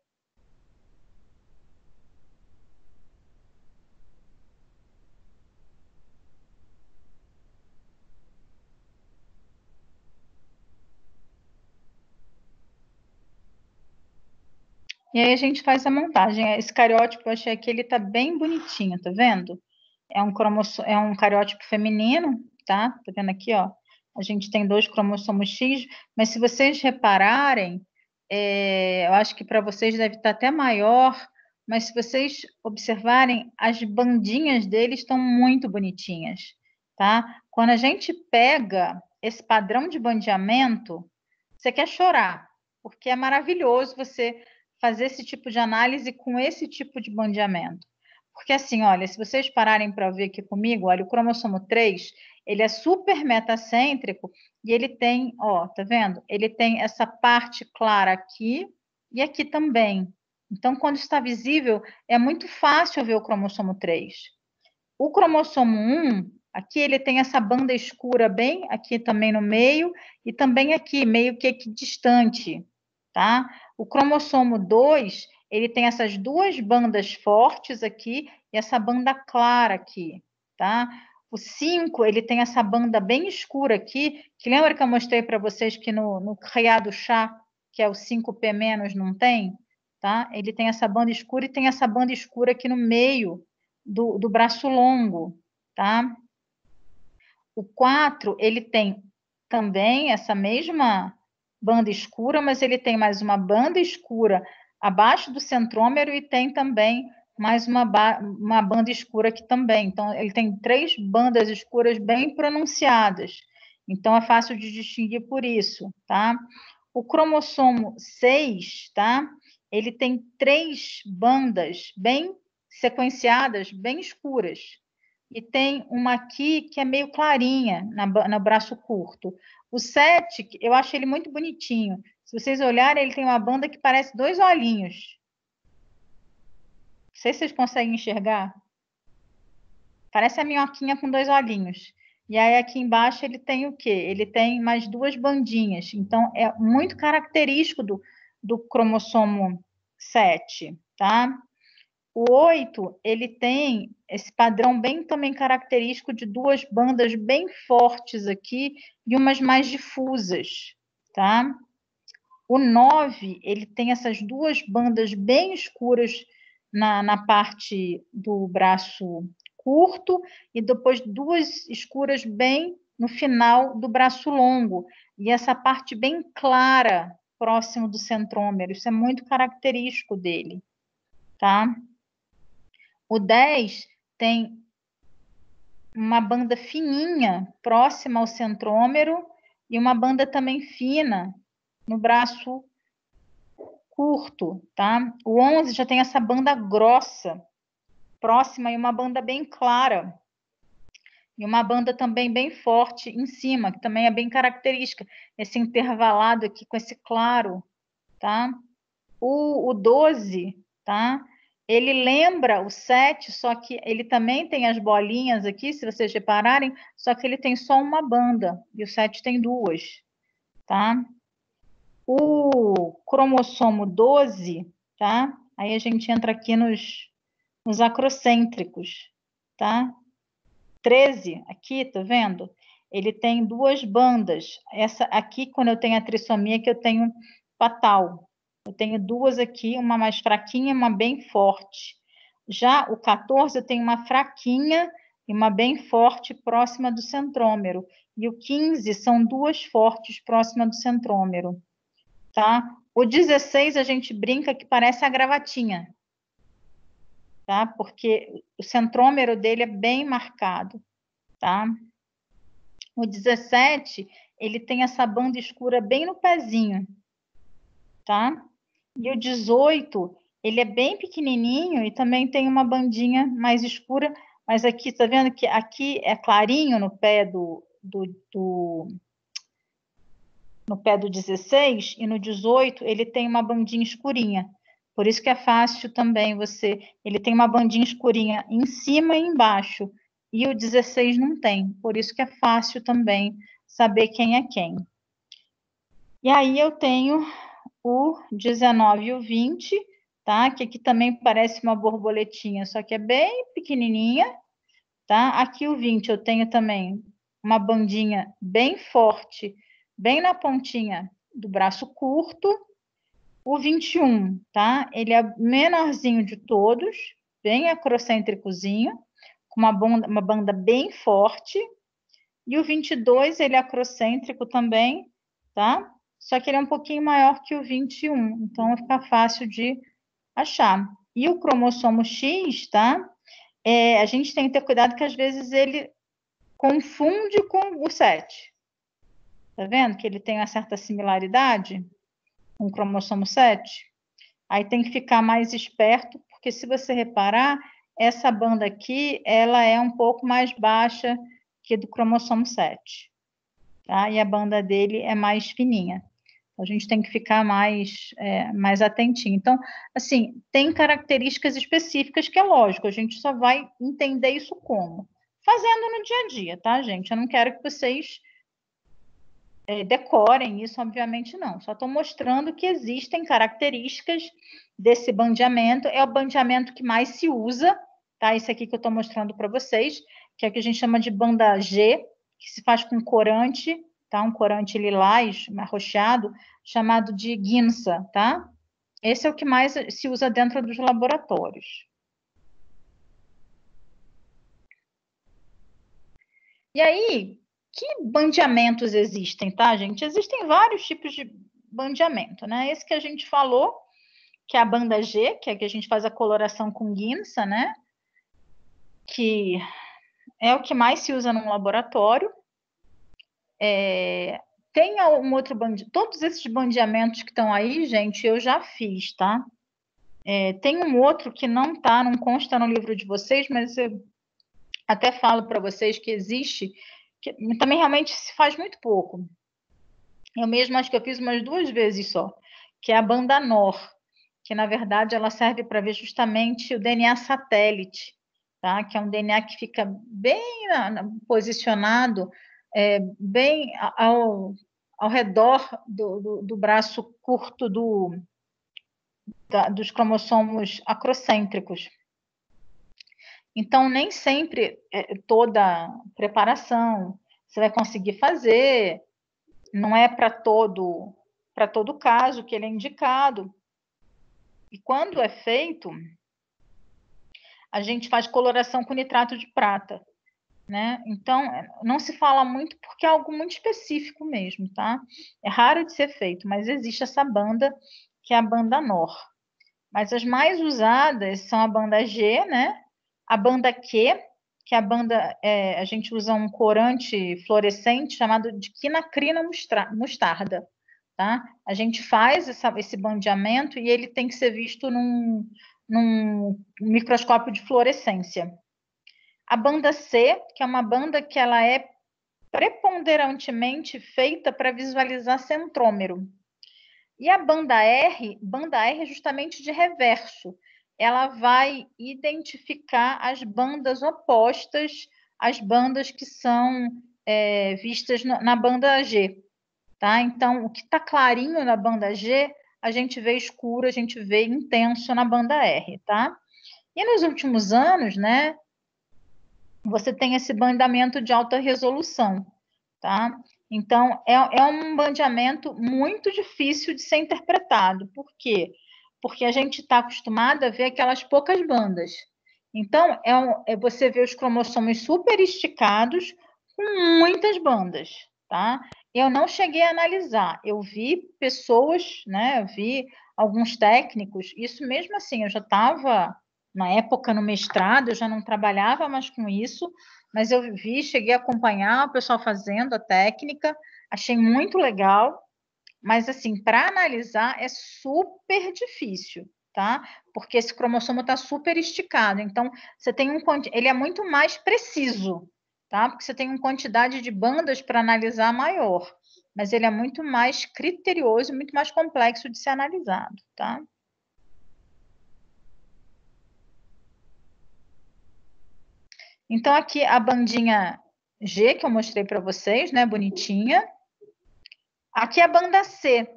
E aí a gente faz a montagem. Esse cariótipo, eu achei que ele tá bem bonitinho, tá vendo? É um cariótipo feminino, tá? Tá vendo aqui, ó? A gente tem 2 cromossomos X, mas se vocês repararem, eu acho que para vocês deve estar até maior, mas se vocês observarem, as bandinhas dele estão muito bonitinhas, tá? Quando a gente pega esse padrão de bandeamento, você quer chorar, porque é maravilhoso você fazer esse tipo de análise com esse tipo de bandeamento. Porque assim, olha, se vocês pararem para ver aqui comigo, olha, o cromossomo 3, ele é super metacêntrico e ele tem, ó, tá vendo? Ele tem essa parte clara aqui e aqui também. Então, quando está visível, é muito fácil ver o cromossomo 3. O cromossomo 1, aqui ele tem essa banda escura bem aqui também no meio e também aqui, meio que aqui distante, tá? O cromossomo 2, ele tem essas 2 bandas fortes aqui e essa banda clara aqui, tá? O 5, ele tem essa banda bem escura aqui, que lembra que eu mostrei para vocês que no criado chá, que é o 5P-, não tem? Tá? Ele tem essa banda escura e tem essa banda escura aqui no meio do braço longo, tá? O 4, ele tem também essa mesma banda escura, mas ele tem mais uma banda escura abaixo do centrômero e tem também mais uma banda escura aqui também. Então, ele tem 3 bandas escuras bem pronunciadas. Então, é fácil de distinguir por isso, tá? O cromossomo 6, tá? Ele tem 3 bandas bem sequenciadas, bem escuras. e tem uma aqui que é meio clarinha no braço curto. O 7, eu acho ele muito bonitinho. Se vocês olharem, ele tem uma banda que parece 2 olhinhos. Não sei se vocês conseguem enxergar. Parece a minhoquinha com 2 olhinhos. E aí aqui embaixo ele tem o quê? Ele tem mais 2 bandinhas. Então é muito característico do cromossomo 7, tá? O 8, ele tem esse padrão bem também característico de 2 bandas bem fortes aqui e umas mais difusas, tá? O 9, ele tem essas 2 bandas bem escuras na parte do braço curto e depois 2 escuras bem no final do braço longo. E essa parte bem clara, próximo do centrômero. Isso é muito característico dele, tá? O 10 tem uma banda fininha, próxima ao centrômero, e uma banda também fina no braço curto, tá? O 11 já tem essa banda grossa, próxima, e uma banda bem clara. E uma banda também bem forte em cima, que também é bem característica. Esse intervalado aqui com esse claro, tá? O 12, tá? Ele lembra o 7, só que ele também tem as bolinhas aqui, se vocês repararem, só que ele tem só uma banda, e o 7 tem 2, tá? O cromossomo 12, tá? Aí a gente entra aqui nos acrocêntricos, tá? 13, aqui, tá vendo? Ele tem 2 bandas. Essa aqui, quando eu tenho a trissomia, que eu tenho fatal. Eu tenho 2 aqui, uma mais fraquinha e uma bem forte. Já o 14, eu tenho uma fraquinha e uma bem forte próxima do centrômero. E o 15 são 2 fortes próxima do centrômero, tá? O 16 a gente brinca que parece a gravatinha, tá? Porque o centrômero dele é bem marcado, tá? O 17, ele tem essa banda escura bem no pezinho, tá? E o 18, ele é bem pequenininho e também tem uma bandinha mais escura, mas aqui, tá vendo que aqui é clarinho no pé no pé do 16 e no 18 ele tem uma bandinha escurinha. Por isso que é fácil também ele tem uma bandinha escurinha em cima e embaixo, e o 16 não tem. Por isso que é fácil também saber quem é quem. E aí eu tenho o 19 e o 20, tá? Que aqui também parece uma borboletinha, só que é bem pequenininha, tá? Aqui o 20 eu tenho também uma bandinha bem forte, bem na pontinha do braço curto. O 21, tá? Ele é menorzinho de todos, bem acrocêntricozinho, com uma banda bem forte. E o 22, ele é acrocêntrico também, tá? Só que ele é um pouquinho maior que o 21, então fica fácil de achar. E o cromossomo X, tá? A gente tem que ter cuidado que às vezes ele confunde com o 7. Tá vendo que ele tem uma certa similaridade com o cromossomo 7? Aí tem que ficar mais esperto, porque se você reparar, essa banda aqui, ela é um pouco mais baixa que do cromossomo 7, tá? E a banda dele é mais fininha. A gente tem que ficar mais atentinho. Então, assim, tem características específicas que é lógico, a gente só vai entender isso como? Fazendo no dia a dia, tá, gente? Eu não quero que vocês decorem isso, obviamente não. Só estou mostrando que existem características desse bandeamento. É o bandeamento que mais se usa, tá? Esse aqui que eu estou mostrando para vocês, que é o que a gente chama de banda G, que se faz com corante, tá? Um corante lilás, arroxeado, chamado de guinça, tá? Esse é o que mais se usa dentro dos laboratórios. E aí, que bandeamentos existem, tá, gente? Existem vários tipos de bandeamento, né? Esse que a gente falou, que é a banda G, que é que a gente faz a coloração com guinça, né? Que é o que mais se usa no laboratório. Tem um outro bandeamento. Todos esses bandeamentos que estão aí, gente, eu já fiz, tá? Tem um outro que não consta no livro de vocês, mas Até falo para vocês que existe, que também realmente se faz muito pouco. Eu mesma acho que eu fiz umas 2 vezes só, que é a banda NOR, que na verdade ela serve para ver justamente o DNA satélite, tá? Que é um DNA que fica bem posicionado, bem ao redor do braço curto dos cromossomos acrocêntricos. Então, nem sempre toda preparação você vai conseguir fazer, não é para todo caso que ele é indicado. E quando é feito, a gente faz coloração com nitrato de prata, né? Então, não se fala muito porque é algo muito específico mesmo, tá? É raro de ser feito, mas existe essa banda, que é a banda NOR. Mas as mais usadas são a banda G, né? A banda Q, que é a banda, a gente usa um corante fluorescente chamado de quinacrina mostarda, tá? A gente faz esse bandeamento e ele tem que ser visto num microscópio de fluorescência. A banda C, que é uma banda que ela é preponderantemente feita para visualizar centrômero. E a banda R é justamente de reverso. Ela vai identificar as bandas opostas às bandas que são vistas na banda G. Tá? Então, o que está clarinho na banda G, a gente vê escuro, a gente vê intenso na banda R. Tá? E nos últimos anos, né, você tem esse bandeamento de alta resolução. Tá? Então, é um bandeamento muito difícil de ser interpretado. Por quê? Porque a gente está acostumado a ver aquelas poucas bandas. Então, você vê os cromossomos super esticados com muitas bandas, tá? Eu não cheguei a analisar, eu vi pessoas, né? Eu vi alguns técnicos, isso mesmo assim, eu já estava, na época, no mestrado, eu já não trabalhava mais com isso, mas eu vi, cheguei a acompanhar o pessoal fazendo a técnica, achei muito legal, mas assim, para analisar é super difícil, tá? Porque esse cromossomo está super esticado, então você tem ele é muito mais preciso, tá? Porque você tem uma quantidade de bandas para analisar maior, mas ele é muito mais criterioso, muito mais complexo de ser analisado, tá? Então, aqui a bandinha G, que eu mostrei para vocês, né, bonitinha. Aqui a banda C,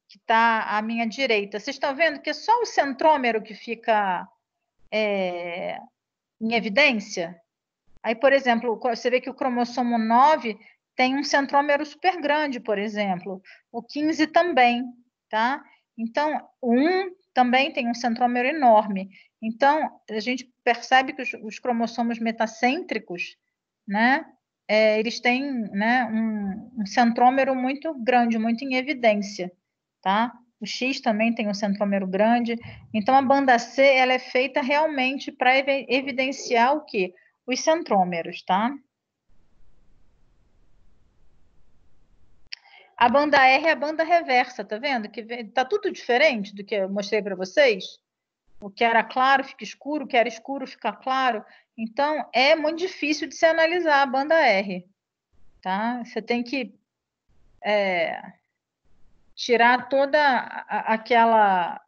que está à minha direita. Vocês estão vendo que é só o centrômero que fica em evidência? Aí, por exemplo, você vê que o cromossomo 9 tem um centrômero super grande, por exemplo. O 15 também, tá? Então, o 1 também tem um centrômero enorme. Então, a gente percebe que os cromossomos metacêntricos, né, eles têm, né, um centrômero muito grande, muito em evidência, tá? O X também tem um centrômero grande. Então, a banda C, ela é feita realmente para evidenciar o quê? Os centrômeros, tá? A banda R é a banda reversa, tá vendo? Que tá tudo diferente do que eu mostrei para vocês. O que era claro fica escuro, o que era escuro fica claro. Então, é muito difícil de se analisar a banda R, tá? Você tem que tirar toda aquela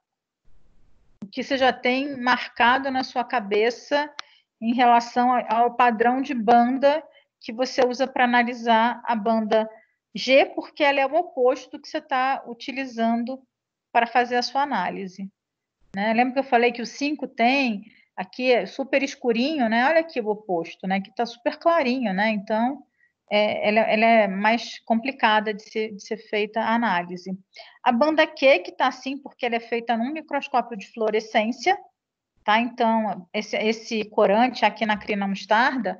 que você já tem marcado na sua cabeça em relação ao padrão de banda que você usa para analisar a banda G, porque ela é o oposto do que você está utilizando para fazer a sua análise. Né? Lembra que eu falei que o 5 tem, aqui é super escurinho, né? Olha aqui o oposto, né? Que está super clarinho, né? Então, ela é mais complicada de ser feita a análise. A banda Q, que está assim, porque ela é feita num microscópio de fluorescência, tá? Então, esse corante aqui na crina mostarda,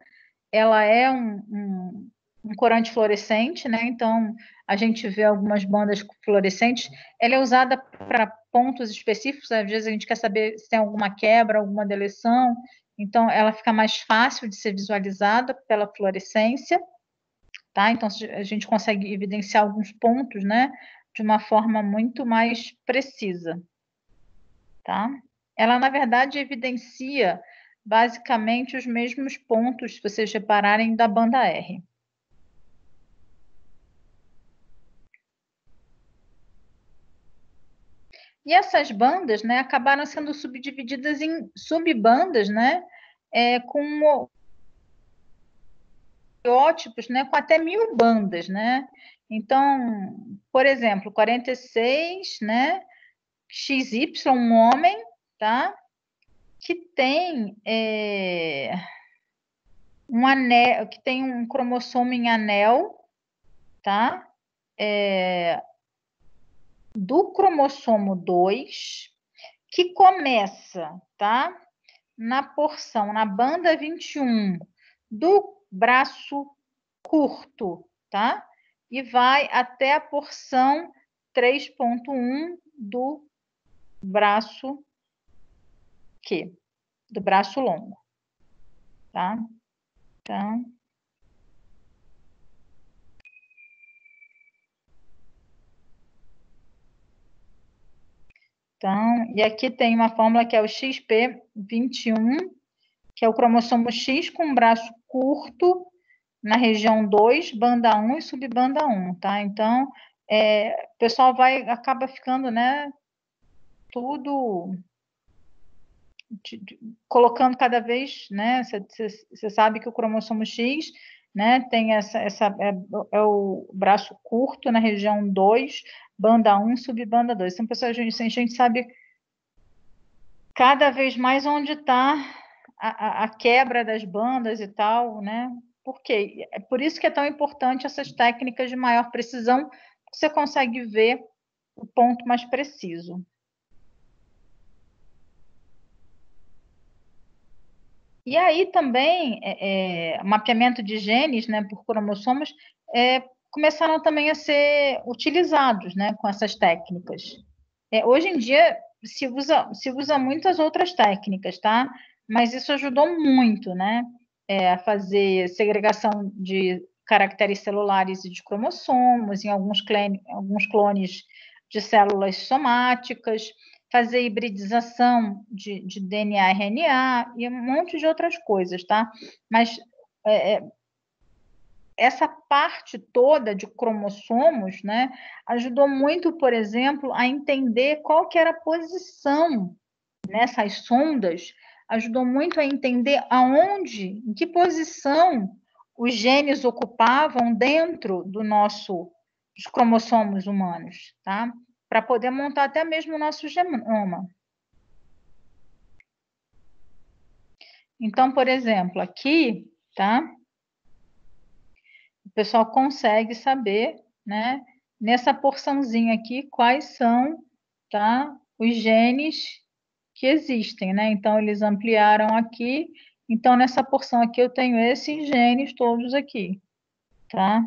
ela é um corante fluorescente, né? Então, a gente vê algumas bandas fluorescentes. Ela é usada para pontos específicos, às vezes a gente quer saber se tem alguma quebra, alguma deleção. Então, ela fica mais fácil de ser visualizada pela fluorescência, tá? Então, a gente consegue evidenciar alguns pontos, né? De uma forma muito mais precisa, tá? Ela, na verdade, evidencia basicamente os mesmos pontos, se vocês repararem, da banda R. E essas bandas, né, acabaram sendo subdivididas em subbandas, né, com ótipos, né, com até 1000 bandas, né? Então, por exemplo, 46, né, XY, um homem, tá? Que tem um anel, que tem um cromossomo em anel, tá? Do cromossomo 2, que começa, tá? Na porção, na banda 21 do braço curto, tá? E vai até a porção 3.1 do braço Q, do braço longo, tá? Então, e aqui tem uma fórmula que é o XP21, que é o cromossomo X com braço curto na região 2, banda 1 e subbanda 1, tá? Então, o pessoal acaba ficando, né, tudo colocando cada vez, né? Você sabe que o cromossomo X, né, tem o braço curto na região 2, banda 1, subbanda 2. Então, pessoal, a gente sabe cada vez mais onde está a quebra das bandas e tal, né? Por quê? É por isso que é tão importante essas técnicas de maior precisão, que você consegue ver o ponto mais preciso. E aí também, mapeamento de genes, né, por cromossomos, começaram também a ser utilizados, né, com essas técnicas. Hoje em dia se usa muitas outras técnicas, tá? Mas isso ajudou muito, né, a fazer segregação de caracteres celulares e de cromossomos, em alguns clones de células somáticas, fazer hibridização de DNA e RNA e um monte de outras coisas, tá? Mas essa parte toda de cromossomos, né, ajudou muito, por exemplo, a entender qual que era a posição nessas sondas, ajudou muito a entender aonde, em que posição os genes ocupavam dentro dos cromossomos humanos, tá? Para poder montar até mesmo o nosso genoma. Então, por exemplo, aqui, tá? O pessoal consegue saber, né, nessa porçãozinha aqui, quais são, tá, os genes que existem, né? Então, eles ampliaram aqui. Então, nessa porção aqui, eu tenho esses genes todos aqui, tá?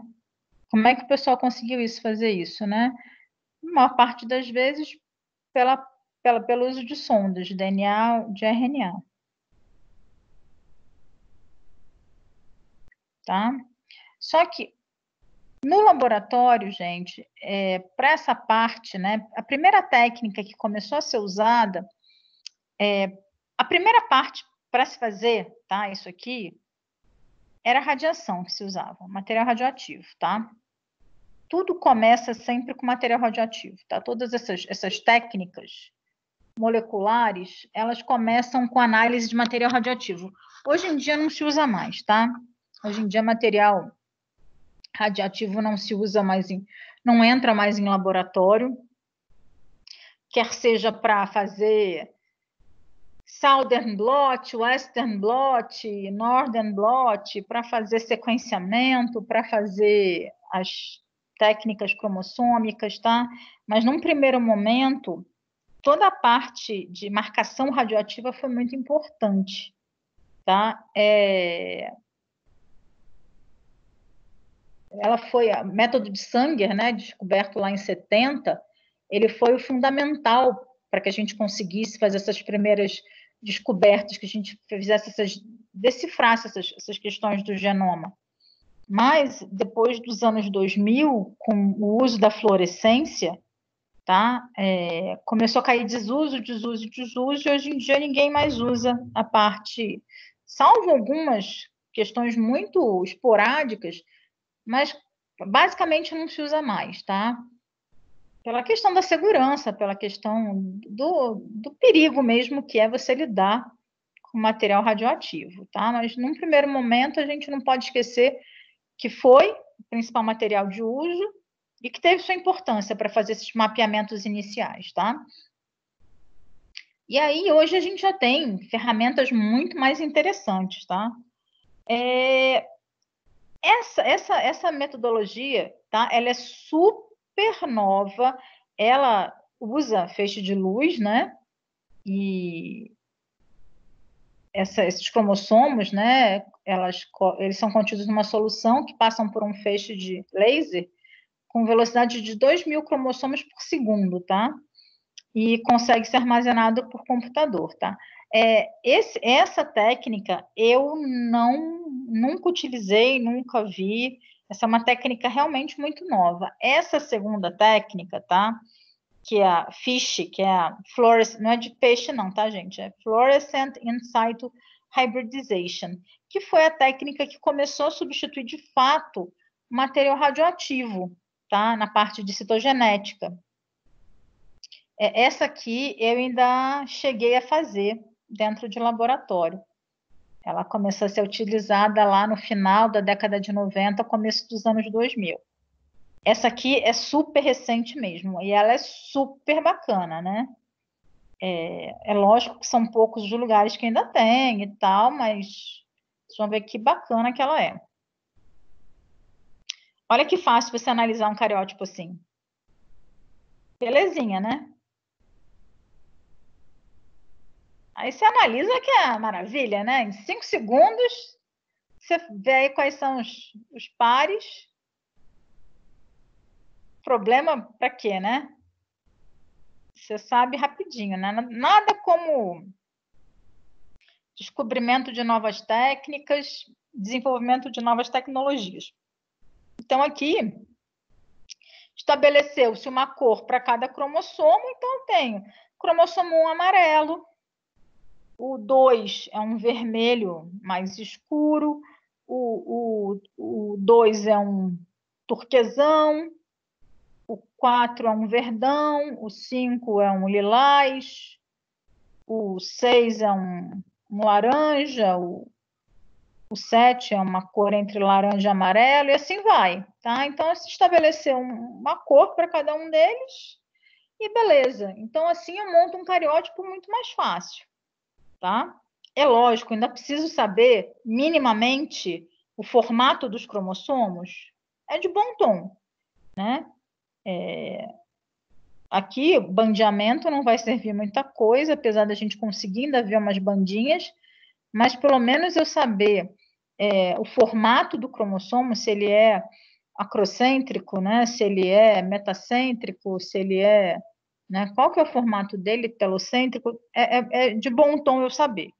Como é que o pessoal conseguiu fazer isso, né? A maior parte das vezes, pelo uso de sondas de DNA, de RNA. Tá? Só que no laboratório, gente, para essa parte, né, a primeira técnica que começou a ser usada, a primeira parte para se fazer, tá, isso aqui, era a radiação que se usava, material radioativo, tá? Tudo começa sempre com material radioativo, tá? Todas essas técnicas moleculares, elas começam com análise de material radioativo. Hoje em dia não se usa mais, tá? Hoje em dia material radioativo não se usa mais, não entra mais em laboratório, quer seja para fazer Southern blot, Western blot, Northern blot, para fazer sequenciamento, para fazer as técnicas cromossômicas, tá? Mas num primeiro momento, toda a parte de marcação radioativa foi muito importante, tá? O método de Sanger, né, descoberto lá em 70, ele foi o fundamental para que a gente conseguisse fazer essas primeiras descobertas, que a gente fizesse decifrasse essas questões do genoma. Mas, depois dos anos 2000, com o uso da fluorescência, tá? Começou a cair desuso, e hoje em dia ninguém mais usa a parte, salvo algumas questões muito esporádicas, mas basicamente não se usa mais, tá? Pela questão da segurança, pela questão do perigo mesmo que é você lidar com material radioativo, tá? Mas num primeiro momento a gente não pode esquecer que foi o principal material de uso e que teve sua importância para fazer esses mapeamentos iniciais, tá? E aí, hoje a gente já tem ferramentas muito mais interessantes, tá? Essa metodologia, tá? Ela é super nova, ela usa feixe de luz, né? E esses cromossomos, né? Eles são contidos numa solução que passam por um feixe de laser com velocidade de 2.000 cromossomos por segundo, tá? E consegue ser armazenado por computador, tá? Essa técnica eu nunca utilizei, nunca vi. Essa é uma técnica realmente muito nova. Essa segunda técnica, tá? Que é a FISH, que é a fluorescent, não é de peixe não, tá, gente? É Fluorescent In Situ Hybridization, que foi a técnica que começou a substituir de fato material radioativo, tá? Na parte de citogenética. Essa aqui eu ainda cheguei a fazer dentro de laboratório. Ela começou a ser utilizada lá no final da década de 90, começo dos anos 2000. Essa aqui é super recente mesmo, e ela é super bacana, né? É lógico que são poucos os lugares que ainda tem e tal, mas vocês vão ver que bacana que ela é. Olha que fácil você analisar um cariótipo assim. Belezinha, né? Aí você analisa que é maravilha, né? Em 5 segundos, você vê aí quais são os pares. Problema para quê, né? Você sabe rapidinho, né? Nada como descobrimento de novas técnicas, desenvolvimento de novas tecnologias. Então, aqui, estabeleceu-se uma cor para cada cromossomo. Então, eu tenho cromossomo 1 amarelo, o 2 é um vermelho mais escuro, o 2 é um turquesão, o 4 é um verdão, o 5 é um lilás, o 6 é um laranja, o 7 é uma cor entre laranja e amarelo, e assim vai, tá? Então, se estabeleceu uma cor para cada um deles, e beleza. Então, assim eu monto um cariótipo muito mais fácil, tá? É lógico, ainda preciso saber minimamente o formato dos cromossomos. É de bom tom, né? Aqui, bandeamento não vai servir muita coisa, apesar da gente conseguir ainda ver umas bandinhas, mas pelo menos eu saber o formato do cromossomo, se ele é acrocêntrico, né? Se ele é metacêntrico, se ele é, né? Qual que é o formato dele, telocêntrico? É de bom tom eu saber,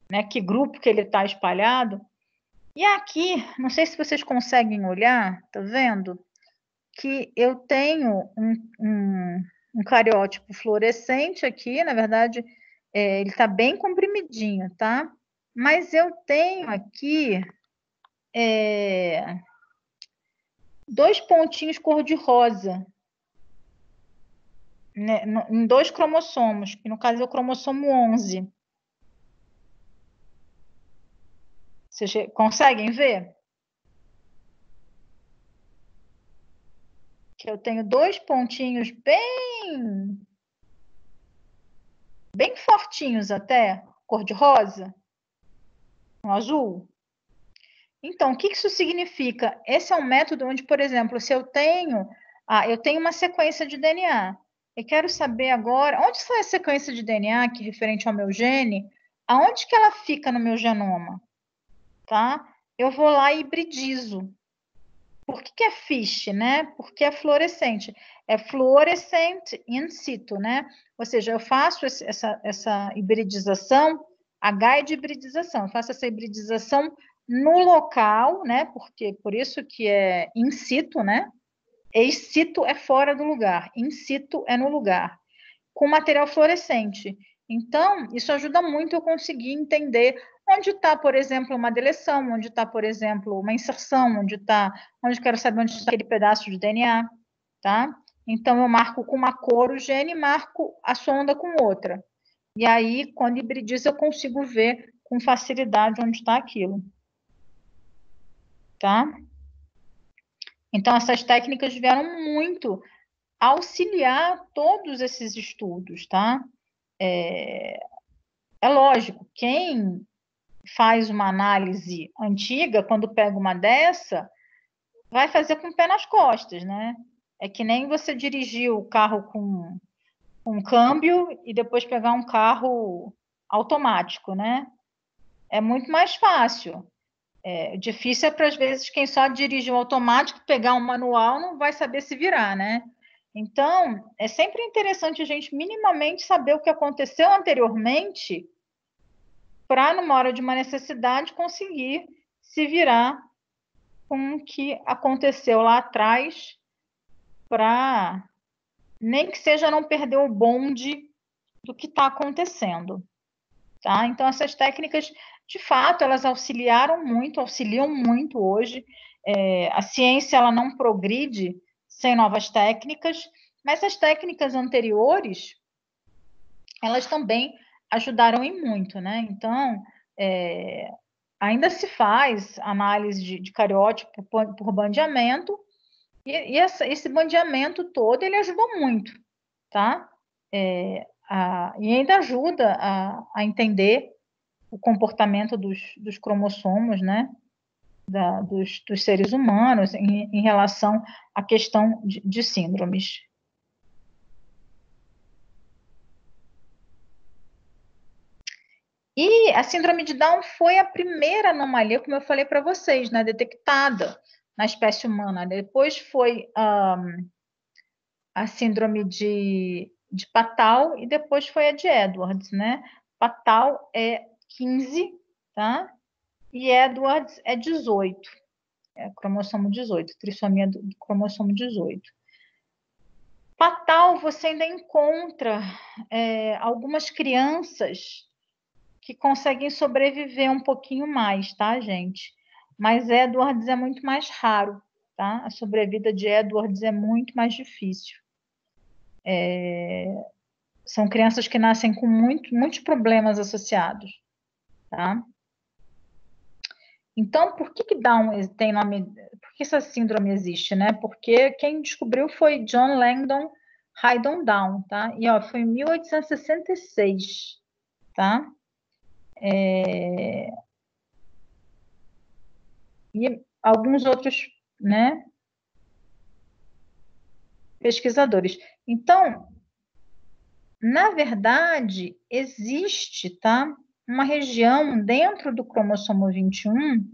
né? Que grupo que ele está espalhado. E aqui, não sei se vocês conseguem olhar, tá vendo? Que eu tenho um cariótipo fluorescente aqui, na verdade, ele está bem comprimidinho, tá? Mas eu tenho aqui 2 pontinhos cor-de-rosa, né, em 2 cromossomos, que no caso é o cromossomo 11. Vocês conseguem ver? Que eu tenho 2 pontinhos bem fortinhos até, cor-de-rosa, no azul. Então, o que isso significa? Esse é um método onde, por exemplo, se eu tenho uma sequência de DNA, eu quero saber agora onde está a sequência de DNA que é referente ao meu gene, aonde que ela fica no meu genoma, tá? Eu vou lá e hibridizo. Por que é FISH, né? Porque é fluorescente. É fluorescent in situ, né? Ou seja, eu faço essa hibridização, H é de hibridização, eu faço essa hibridização no local, né? Porque por isso que é in situ, né? Ex situ é fora do lugar, in situ é no lugar, com material fluorescente. Então, isso ajuda muito eu conseguir entender onde está, por exemplo, uma deleção, onde está, por exemplo, uma inserção, onde eu quero saber onde está aquele pedaço de DNA, tá? Então, eu marco com uma cor o gene e marco a sonda com outra. E aí, quando hibridiza, eu consigo ver com facilidade onde está aquilo. Tá? Então, essas técnicas vieram muito auxiliar todos esses estudos, tá? É lógico, quem faz uma análise antiga, quando pega uma dessa, vai fazer com o pé nas costas, né? É que nem você dirigir o carro com um câmbio e depois pegar um carro automático, né? É muito mais fácil. Difícil é para, às vezes, quem só dirige o automático, pegar um manual, não vai saber se virar, né? Então, é sempre interessante a gente minimamente saber o que aconteceu anteriormente para, numa hora de uma necessidade, conseguir se virar com o que aconteceu lá atrás, para nem que seja não perder o bonde do que está acontecendo. Tá? Então, essas técnicas, de fato, elas auxiliam muito hoje. A ciência ela não progride sem novas técnicas, mas as técnicas anteriores, elas também ajudaram em muito, né? Então, ainda se faz análise de cariótipo por bandeamento, e esse bandeamento todo, ele ajudou muito, tá? E ainda ajuda a entender o comportamento dos cromossomos, né? Dos seres humanos em relação à questão de síndromes. E a síndrome de Down foi a primeira anomalia, como eu falei para vocês, né, detectada na espécie humana. Depois foi a síndrome de Patau e depois foi a de Edwards, né? Patau é 15, tá? E Edwards é 18. Cromossomo 18, trissomia do cromossomo 18. Patau, você ainda encontra algumas crianças que conseguem sobreviver um pouquinho mais, tá, gente? Mas Edwards é muito mais raro, tá? A sobrevida de Edwards é muito mais difícil. São crianças que nascem com muitos problemas associados, tá? Então, por que Down tem nome? Por que essa síndrome existe, né? Porque quem descobriu foi John Langdon Haydon Down, tá? E ó, foi em 1866, tá? E alguns outros, né? Pesquisadores. Então, na verdade, existe, tá? Uma região dentro do cromossomo 21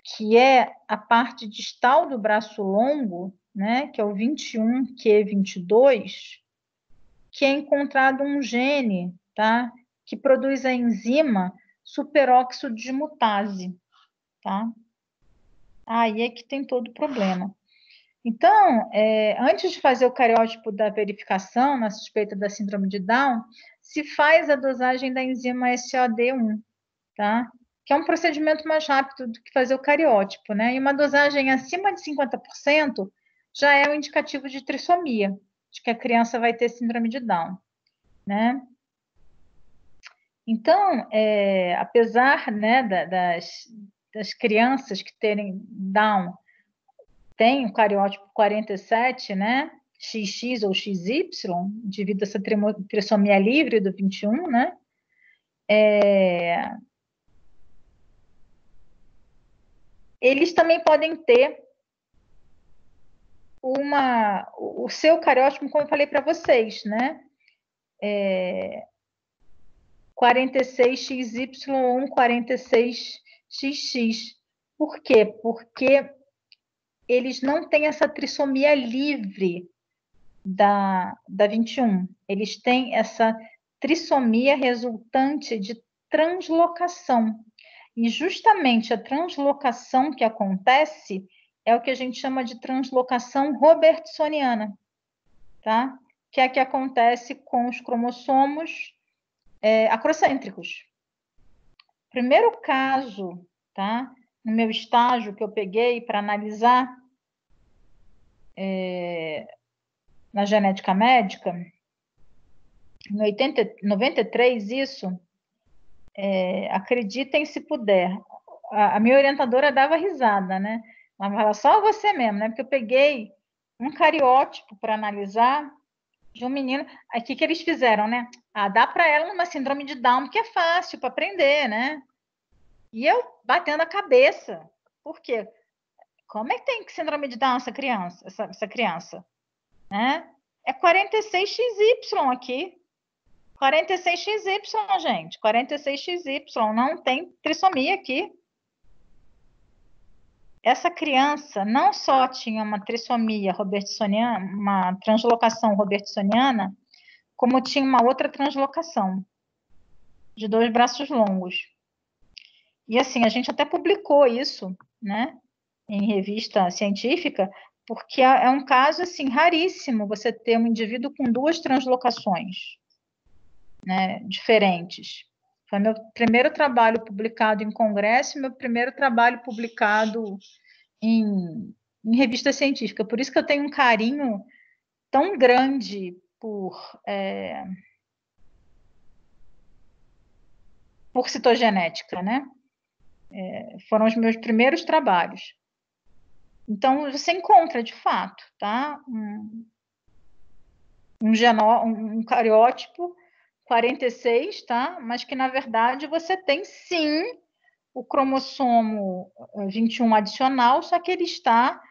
que é a parte distal do braço longo, né, que é o 21q22, que é encontrado um gene, tá, que produz a enzima superóxido dismutase, tá? Aí é que tem todo o problema. Então, antes de fazer o cariótipo da verificação na suspeita da síndrome de Down, se faz a dosagem da enzima SOD1, tá? Que é um procedimento mais rápido do que fazer o cariótipo, né? E uma dosagem acima de 50% já é um indicativo de trissomia, de que a criança vai ter síndrome de Down, né? Então, apesar, né, das crianças que terem Down, tem o cariótipo 47, né? XX ou XY, devido a essa trissomia livre do 21, né? Eles também podem ter o seu cariótipo, como eu falei para vocês, né? 46XY ou 46XX. Por quê? Porque eles não têm essa trissomia livre da 21. Eles têm essa trissomia resultante de translocação. E justamente a translocação que acontece é o que a gente chama de translocação robertsoniana, tá? Que é a que acontece com os cromossomos acrocêntricos. Primeiro caso, tá? No meu estágio que eu peguei para analisar na genética médica, em 93, isso, acreditem se puder. A minha orientadora dava risada, né? Ela falava, só você mesmo, né? Porque eu peguei um cariótipo para analisar de um menino. Aí o que eles fizeram, né? Dá para ela uma síndrome de Down, que é fácil para aprender, né? E eu batendo a cabeça. Por quê? Como é que tem síndrome de Down essa criança? Né? É 46XY aqui. 46XY, gente. 46XY. Não tem trissomia aqui. Essa criança não só tinha uma trissomia robertsoniana, uma translocação robertsoniana, como tinha uma outra translocação de 2 braços longos. E assim, a gente até publicou isso, né, em revista científica, porque é um caso assim raríssimo você ter um indivíduo com 2 translocações, né, diferentes. Foi meu primeiro trabalho publicado em congresso, meu primeiro trabalho publicado em revista científica. Por isso que eu tenho um carinho tão grande por citogenética, né? Foram os meus primeiros trabalhos. Então, você encontra, de fato, tá? Um cariótipo 46, tá? Mas que, na verdade, você tem, sim, o cromossomo 21 adicional, só que ele está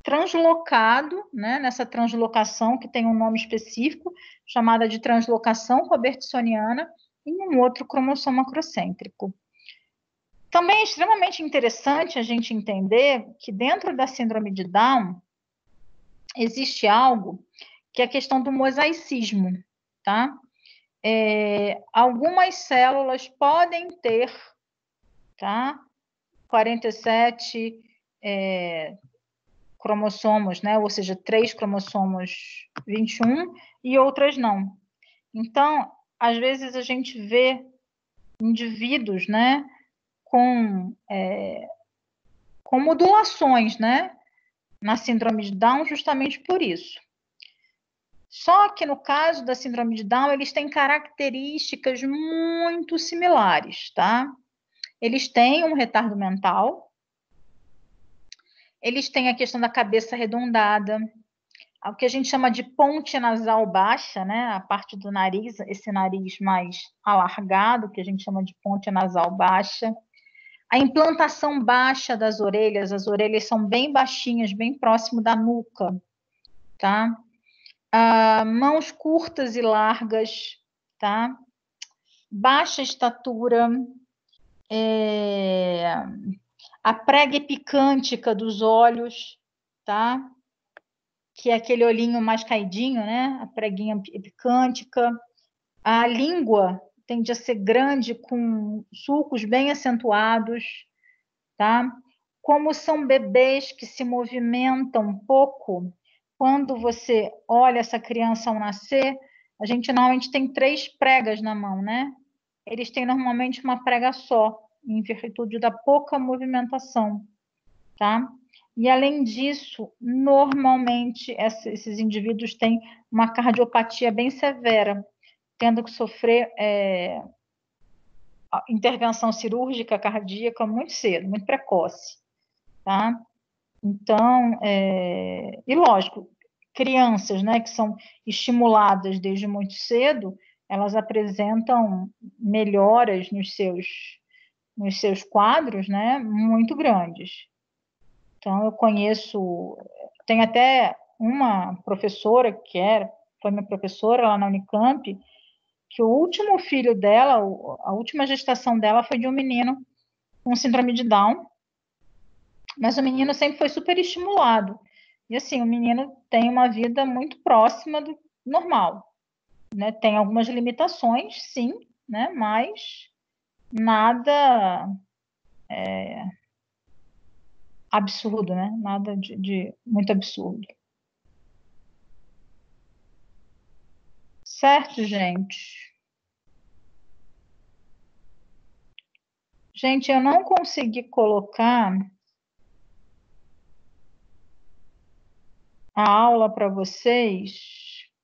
translocado, né, nessa translocação que tem um nome específico, chamada de translocação robertsoniana, em um outro cromossomo acrocêntrico. Também é extremamente interessante a gente entender que dentro da síndrome de Down existe algo que é a questão do mosaicismo, tá? Algumas células podem ter, tá? 47 cromossomos, né? Ou seja, 3 cromossomos 21 e outras não. Então, às vezes a gente vê indivíduos, né, com modulações, né, na síndrome de Down, justamente por isso. Só que no caso da síndrome de Down, eles têm características muito similares, tá? Eles têm um retardo mental, eles têm a questão da cabeça arredondada, o que a gente chama de ponte nasal baixa, né? A parte do nariz, esse nariz mais alargado, que a gente chama de ponte nasal baixa. A implantação baixa das orelhas, as orelhas são bem baixinhas, bem próximo da nuca, tá? Mãos curtas e largas, tá? Baixa estatura, a prega epicântica dos olhos, tá? Que é aquele olhinho mais caidinho, né? A preguinha epicântica. A língua tende a ser grande, com sulcos bem acentuados, tá? Como são bebês que se movimentam pouco, quando você olha essa criança ao nascer, a gente normalmente tem 3 pregas na mão, né? Eles têm normalmente uma prega só, em virtude da pouca movimentação, tá? E, além disso, normalmente esses indivíduos têm uma cardiopatia bem severa, tendo que sofrer intervenção cirúrgica cardíaca muito cedo, muito precoce, tá? Então, e lógico, crianças, né, que são estimuladas desde muito cedo, elas apresentam melhoras nos seus quadros, né, muito grandes. Então, eu conheço, tem até uma professora foi minha professora lá na Unicamp, que o último filho dela, a última gestação dela foi de um menino com síndrome de Down, mas o menino sempre foi super estimulado. E assim, o menino tem uma vida muito próxima do normal, né? Tem algumas limitações, sim, né? Mas nada absurdo, né? Nada de muito absurdo. Certo, gente? Gente, eu não consegui colocar a aula para vocês.